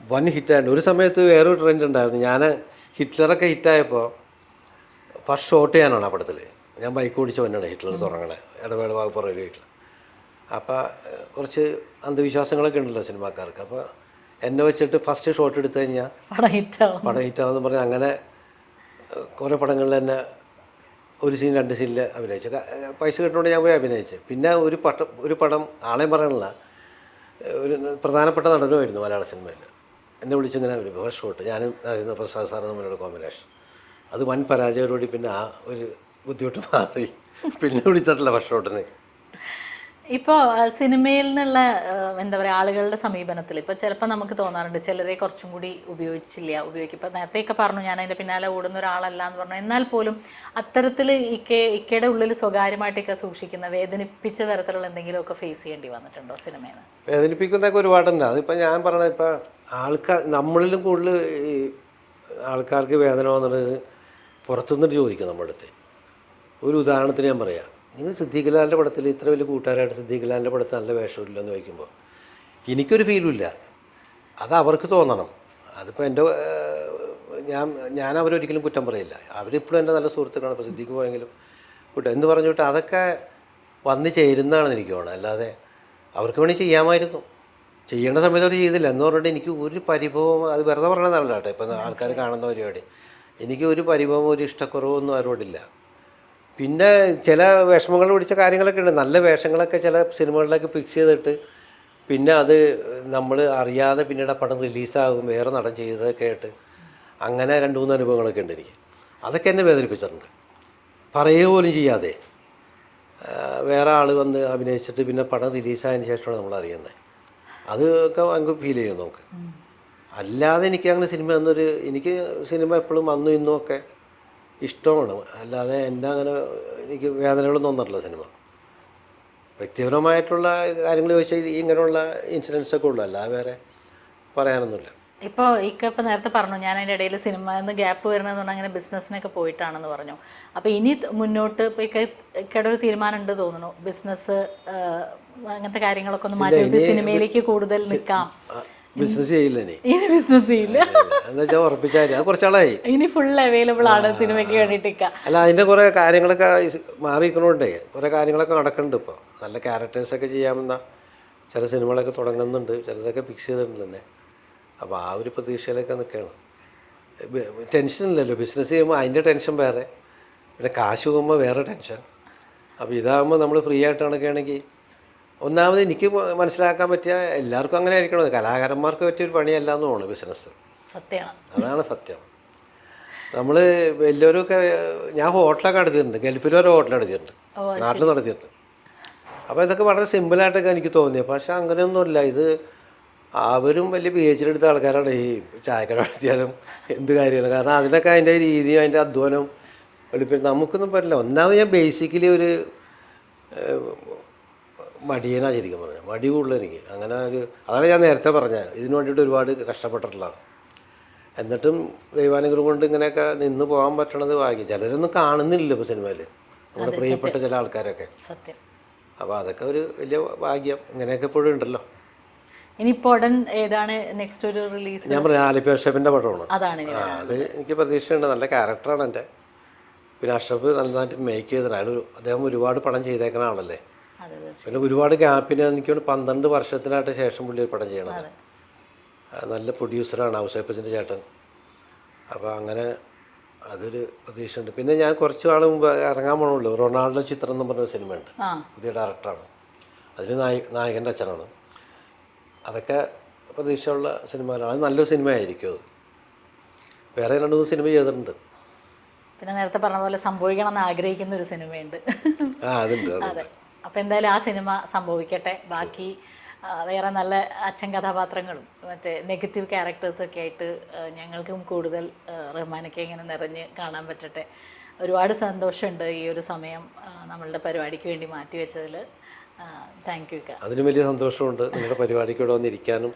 1 ഹിറ്റായിരുന്നു. ഒരു സമയത്ത് വേറൊരു ട്രെൻഡ് ഉണ്ടായിരുന്നു. ഞാൻ ഹിറ്റ്ലറൊക്കെ ഹിറ്റായപ്പോൾ ഫസ്റ്റ് ഷോട്ട് ചെയ്യാനാണ് ആ പടത്തിൽ. ഞാൻ ബൈക്ക് ഓടിച്ച് വന്നാണ് ഹിറ്റ്ലർ തുടങ്ങണേ, ഇടവേള പുറകിൽ ഹിറ്റ്ലർ. അപ്പോൾ കുറച്ച് അന്ധവിശ്വാസങ്ങളൊക്കെ ഉണ്ടല്ലോ സിനിമാക്കാർക്ക്. അപ്പോൾ എന്നെ വെച്ചിട്ട് ഫസ്റ്റ് ഷോട്ട് എടുത്തു കഴിഞ്ഞാൽ പടം ഹിറ്റാവെന്ന് പറഞ്ഞാൽ അങ്ങനെ കുറേ പടങ്ങളിൽ തന്നെ 1 സീൻ 2 സീനിൽ അഭിനയിച്ചു. പൈസ കിട്ടുകൊണ്ട് ഞാൻ പോയി അഭിനയിച്ചു. പിന്നെ ഒരു പടം ആളെയും പറയണില്ല, ഒരു പ്രധാനപ്പെട്ട നടനുമായിരുന്നു മലയാള സിനിമയിൽ. എന്നെ വിളിച്ചിങ്ങനെ ഫസ്റ്റ് ഷോട്ട് ഞാനും പ്രസാദ് സാറും തമ്മിലുള്ള കോമ്പിനേഷൻ. അത് വൻ പരാജയത്തോടെ പിന്നെ ആ ഒരു ബുദ്ധിമുട്ട് മാറി. പിന്നെ വിളിച്ചിട്ടില്ല ഫസ്റ്റ് ഷോട്ടിന്. ഇപ്പോൾ സിനിമയിൽ നിന്നുള്ള എന്താ പറയുക ആളുകളുടെ സമീപനത്തിൽ ഇപ്പോൾ ചിലപ്പോൾ നമുക്ക് തോന്നാറുണ്ട് ചിലരെ കുറച്ചും കൂടി ഉപയോഗിക്കും. ഇപ്പോൾ നേരത്തെയൊക്കെ പറഞ്ഞു ഞാൻ അതിൻ്റെ പിന്നാലെ ഓടുന്ന ഒരാളല്ല എന്ന് പറഞ്ഞു. എന്നാൽ പോലും അത്തരത്തിൽ ഇക്കയുടെ ഉള്ളിൽ സ്വകാര്യമായിട്ടൊക്കെ സൂക്ഷിക്കുന്ന വേദനിപ്പിച്ച തരത്തിലുള്ള എന്തെങ്കിലുമൊക്കെ ഫേസ് ചെയ്യേണ്ടി വന്നിട്ടുണ്ടോ സിനിമയിൽ നിന്ന്? വേദനിപ്പിക്കുന്നതൊക്കെ ഒരുപാടുണ്ട്. അതിപ്പോൾ ഞാൻ പറഞ്ഞത് ഇപ്പോൾ നമ്മളിലും കൂടുതൽ ഈ ആൾക്കാർക്ക് വേദന വന്നിട്ട് പുറത്തുനിന്ന് ചോദിക്കും നമ്മുടെ അടുത്ത്. ഒരു ഉദാഹരണത്തിന് ഞാൻ പറയാം. നിങ്ങൾ സിദ്ദീഖ് ലാലിൻ്റെ പടത്തിൽ ഇത്ര വലിയ കൂട്ടുകാരായിട്ട് സിദ്ദീഖ് ലാലിൻ്റെ പടത്തിൽ നല്ല വേഷമില്ലെന്ന് ചോദിക്കുമ്പോൾ എനിക്കൊരു ഫീലുമില്ല. അത് അവർക്ക് തോന്നണം. അതിപ്പോൾ എൻ്റെ ഞാൻ അവരൊരിക്കലും കുറ്റം പറയില്ല. അവരിപ്പോഴും എൻ്റെ നല്ല സുഹൃത്തുക്കളാണ്. ഇപ്പോൾ സിദ്ദീഖ് പോയെങ്കിലും എന്ന് പറഞ്ഞിട്ട് അതൊക്കെ വന്ന് ചേരുന്നതാണെന്ന് എനിക്ക് തോന്നുന്നത്. അല്ലാതെ അവർക്ക് വേണ്ടി ചെയ്യാമായിരുന്നു, ചെയ്യേണ്ട സമയത്ത് അവർ ചെയ്തില്ല എന്ന് പറഞ്ഞിട്ട് എനിക്ക് ഒരു പരിഭവം, അത് വെറുതെ പറയണതല്ല കേട്ടോ. ഇപ്പം ആൾക്കാർ കാണുന്ന പരിപാടി, എനിക്ക് ഒരു പരിഭവമോ ഒരു ഇഷ്ടക്കുറവൊന്നും അവരോടില്ല. പിന്നെ ചില വിഷമങ്ങൾ പിടിച്ച കാര്യങ്ങളൊക്കെ ഉണ്ട്. നല്ല വേഷങ്ങളൊക്കെ ചില സിനിമകളിലേക്ക് ഫിക്സ് ചെയ്തിട്ട് പിന്നെ അത് നമ്മൾ അറിയാതെ പിന്നീട് ആ പടം റിലീസാകും വേറെ നടൻ ചെയ്തതൊക്കെ ആയിട്ട് അങ്ങനെ 2-3 അനുഭവങ്ങളൊക്കെ ഉണ്ട് എനിക്ക്. അതൊക്കെ എന്നെ വേദനിപ്പിച്ചിട്ടുണ്ട്. പറയുക പോലും ചെയ്യാതെ വേറെ ആൾ വന്ന് അഭിനയിച്ചിട്ട് പിന്നെ പടം റിലീസായതിന് ശേഷമാണ് നമ്മൾ അറിയുന്നത്. അതൊക്കെ നമുക്ക് ഫീൽ ചെയ്യും നമുക്ക്. അല്ലാതെ എനിക്ക് അങ്ങനെ എനിക്ക് സിനിമ എപ്പോഴും അന്നും ഇന്നും ഒക്കെ ഇഷ്ടമാണ്. അല്ലാതെ എൻ്റെ അങ്ങനെ എനിക്ക് വേദനകളൊന്നും വന്നിട്ടില്ല സിനിമ. വ്യക്തിപരമായിട്ടുള്ള കാര്യങ്ങൾ ചോദിച്ചാൽ ഇങ്ങനെയുള്ള ഇൻസിഡൻസൊക്കെ ഉള്ളൂ, അല്ലാതെ വേറെ പറയാനൊന്നുമില്ല. ഇപ്പോൾ ഇപ്പം നേരത്തെ പറഞ്ഞു ഞാൻ അതിൻ്റെ ഇടയിൽ സിനിമ നിന്ന് ഗ്യാപ്പ് വരണമെന്ന് പറഞ്ഞാൽ അങ്ങനെ ബിസിനസ്സിനൊക്കെ പോയിട്ടാണെന്ന് പറഞ്ഞു. അപ്പോൾ ഇനി മുന്നോട്ട് ഇപ്പോൾ ഇക്കയുടെ ഒരു തീരുമാനം ഉണ്ട് തോന്നുന്നു, ബിസിനസ് അങ്ങനത്തെ കാര്യങ്ങളൊക്കെ ഒന്ന് മാറ്റി സിനിമയിലേക്ക് കൂടുതൽ നിൽക്കാം. ബിസിനസ് ചെയ്യില്ല ഇനി ബിസിനസ് ചെയ്യില്ല എന്താ വെച്ചാൽ ഉറപ്പിച്ചാൽ അത് കുറച്ചാളായി. ഇനി ഫുൾ അവൈലബിൾ ആണ് സിനിമയ്ക്ക് വേണ്ടിയിട്ട്. അല്ല, അതിൻ്റെ കുറേ കാര്യങ്ങളൊക്കെ മാറിയിരിക്കണോണ്ടേ കുറേ കാര്യങ്ങളൊക്കെ നടക്കുന്നുണ്ട്. ഇപ്പോൾ നല്ല ക്യാരക്ടേഴ്സൊക്കെ ചെയ്യാമെന്ന ചില സിനിമകളൊക്കെ തുടങ്ങുന്നുണ്ട്, ചിലതൊക്കെ ഫിക്സ് ചെയ്തിട്ടുണ്ട് തന്നെ. അപ്പോൾ ആ ഒരു പ്രതീക്ഷയിലൊക്കെ നിൽക്കുകയാണ്. ടെൻഷനില്ലല്ലോ ബിസിനസ് ചെയ്യുമ്പോൾ, അതിൻ്റെ ടെൻഷൻ വേറെ, പിന്നെ കാശ് പോകുമ്പോൾ വേറെ ടെൻഷൻ. അപ്പോൾ ഇതാകുമ്പോൾ നമ്മൾ ഫ്രീ ആയിട്ട് നടക്കുകയാണെങ്കിൽ ഒന്നാമത് എനിക്ക് മനസ്സിലാക്കാൻ പറ്റിയ എല്ലാവർക്കും അങ്ങനെ ആയിരിക്കണം, കലാകാരന്മാർക്ക് പറ്റിയൊരു പണിയല്ല എന്ന് തോന്നുന്നു ബിസിനസ്. സത്യമാണ്, അതാണ് സത്യം. നമ്മൾ വലിയവരൊക്കെ ഞാൻ ഹോട്ടലൊക്കെ നടത്തിയിട്ടുണ്ട്, ഗൾഫിൽ ഒരു ഹോട്ടൽ നടത്തിയിട്ടുണ്ട്, നാട്ടിൽ നടത്തിയിട്ടുണ്ട്. അപ്പോൾ ഇതൊക്കെ വളരെ സിമ്പിളായിട്ടൊക്കെ എനിക്ക് തോന്നിയത്. പക്ഷേ അങ്ങനെയൊന്നുമില്ല. ഇത് അവരും വലിയ PhD എടുത്ത ആൾക്കാരാണ് ഈ ചായക്കട നടത്തിയാലും എന്ത് കാര്യമാണ്. കാരണം അതിനൊക്കെ അതിൻ്റെ രീതിയും അതിൻ്റെ അധ്വാനം വെളുപ്പിൽ നമുക്കൊന്നും പറ്റില്ല. ഒന്നാമത് ഞാൻ ബേസിക്കലി ഒരു മടിയനാണ് ശരിക്കും പറഞ്ഞാൽ, മടി കൂടുതൽ എനിക്ക്. അങ്ങനെ അതാണ് ഞാൻ നേരത്തെ പറഞ്ഞത്, ഇതിനു വേണ്ടിയിട്ട് ഒരുപാട് കഷ്ടപ്പെട്ടിട്ടുള്ളതാണ്. എന്നിട്ടും ദൈവാനുഗ്രഹം കൊണ്ട് ഇങ്ങനെയൊക്കെ നിന്ന് പോകാൻ പറ്റണത് ഭാഗ്യം. ചിലരൊന്നും കാണുന്നില്ലല്ലോ ഇപ്പോൾ സിനിമയിൽ, നമ്മുടെ പ്രിയപ്പെട്ട ചില ആൾക്കാരൊക്കെ. അപ്പോൾ അതൊക്കെ ഒരു വലിയ ഭാഗ്യം. ഇങ്ങനെയൊക്കെ ഇപ്പോഴും ഉണ്ടല്ലോ. ഇനിയിപ്പോൾ ഉടൻ ഏതാണ് നെക്സ്റ്റ് ഒരു റിലീസ്? ഞാൻ പറഞ്ഞ ആലിപ്പ അഷ്റഫിൻ്റെ പടമാണ്. അത് എനിക്ക് പ്രതീക്ഷയുണ്ട്. നല്ല ക്യാരക്ടറാണ് എൻ്റെ. പിന്നെ അഷ്റഫ് നന്നായിട്ട് മേക്ക് ചെയ്തിട്ട് അദ്ദേഹം ഒരുപാട് പടം ചെയ്തേക്കുന്ന ആളല്ലേ. പിന്നെ ഒരുപാട് ഗ്യാപ്പിന് എനിക്ക് 12 വർഷത്തിനായിട്ട് ശേഷം പുള്ളി ഒരു പടം ചെയ്യണത്. നല്ല പ്രൊഡ്യൂസറാണ് ഔസേപ്പച്ചൻ്റെ ചേട്ടൻ. അപ്പോൾ അങ്ങനെ അതൊരു പ്രതീക്ഷയുണ്ട്. പിന്നെ ഞാൻ കുറച്ച് നാൾ മുമ്പ് ഇറങ്ങാൻ പോകണമല്ലോ, റൊണാൾഡോ ചിത്രം എന്ന് പറഞ്ഞൊരു സിനിമയുണ്ട്, പുതിയ ഡയറക്ടറാണ്, അതിൽ നായകൻ്റെ അച്ഛനാണ്. അതൊക്കെ പ്രതീക്ഷയുള്ള സിനിമകളാണ്. അത് നല്ലൊരു സിനിമയായിരിക്കും. അത് വേറെ 2-3 സിനിമ ചെയ്തിട്ടുണ്ട്. പിന്നെ നേരത്തെ പറഞ്ഞ പോലെ സംഭവിക്കണം എന്ന് ആഗ്രഹിക്കുന്ന ഒരു സിനിമയുണ്ട്. അതുണ്ട്. അതെ. അപ്പോൾ എന്തായാലും ആ സിനിമ സംഭവിക്കട്ടെ. ബാക്കി വേറെ നല്ല അച്ഛൻ കഥാപാത്രങ്ങളും മറ്റേ നെഗറ്റീവ് ക്യാരക്ടേഴ്സൊക്കെ ആയിട്ട് ഞങ്ങൾക്കും കൂടുതൽ റഹ്മാനൊക്കെ ഇങ്ങനെ നിറഞ്ഞ് കാണാൻ പറ്റട്ടെ. ഒരുപാട് സന്തോഷമുണ്ട് ഈ ഒരു സമയം നമ്മളുടെ പരിപാടിക്ക് വേണ്ടി മാറ്റിവെച്ചതിൽ. Thank you. അതിന് വലിയ സന്തോഷമുണ്ട് നിങ്ങളുടെ പരിപാടിക്ക് ഇവിടെ വന്നിരിക്കാനും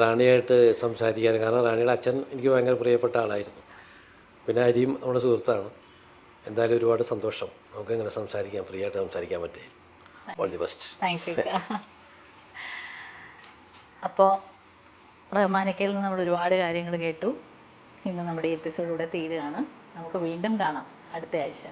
റാണിയായിട്ട് സംസാരിക്കാനും. കാരണം റാണിയുടെ അച്ഛൻ എനിക്ക് ഭയങ്കര പ്രിയപ്പെട്ട ആളായിരുന്നു. പിന്നെ അരിയും നമ്മുടെ സുഹൃത്താണ്. എന്തായാലും ഒരുപാട് സന്തോഷം നമുക്ക് ഇങ്ങനെ സംസാരിക്കാം, ഫ്രീ ആയിട്ട് സംസാരിക്കാൻ പറ്റി. All the best. Thank you. അപ്പോൾ റഹ്മാനക്കയിൽ നിന്ന് നമ്മൾ ഒരുപാട് കാര്യങ്ങൾ കേട്ടു. ഇന്ന് നമ്മുടെ ഈ എപ്പിസോഡ് ഇവിടെ തീരുകയാണ്. നമുക്ക് വീണ്ടും കാണാം അടുത്ത ആഴ്ച.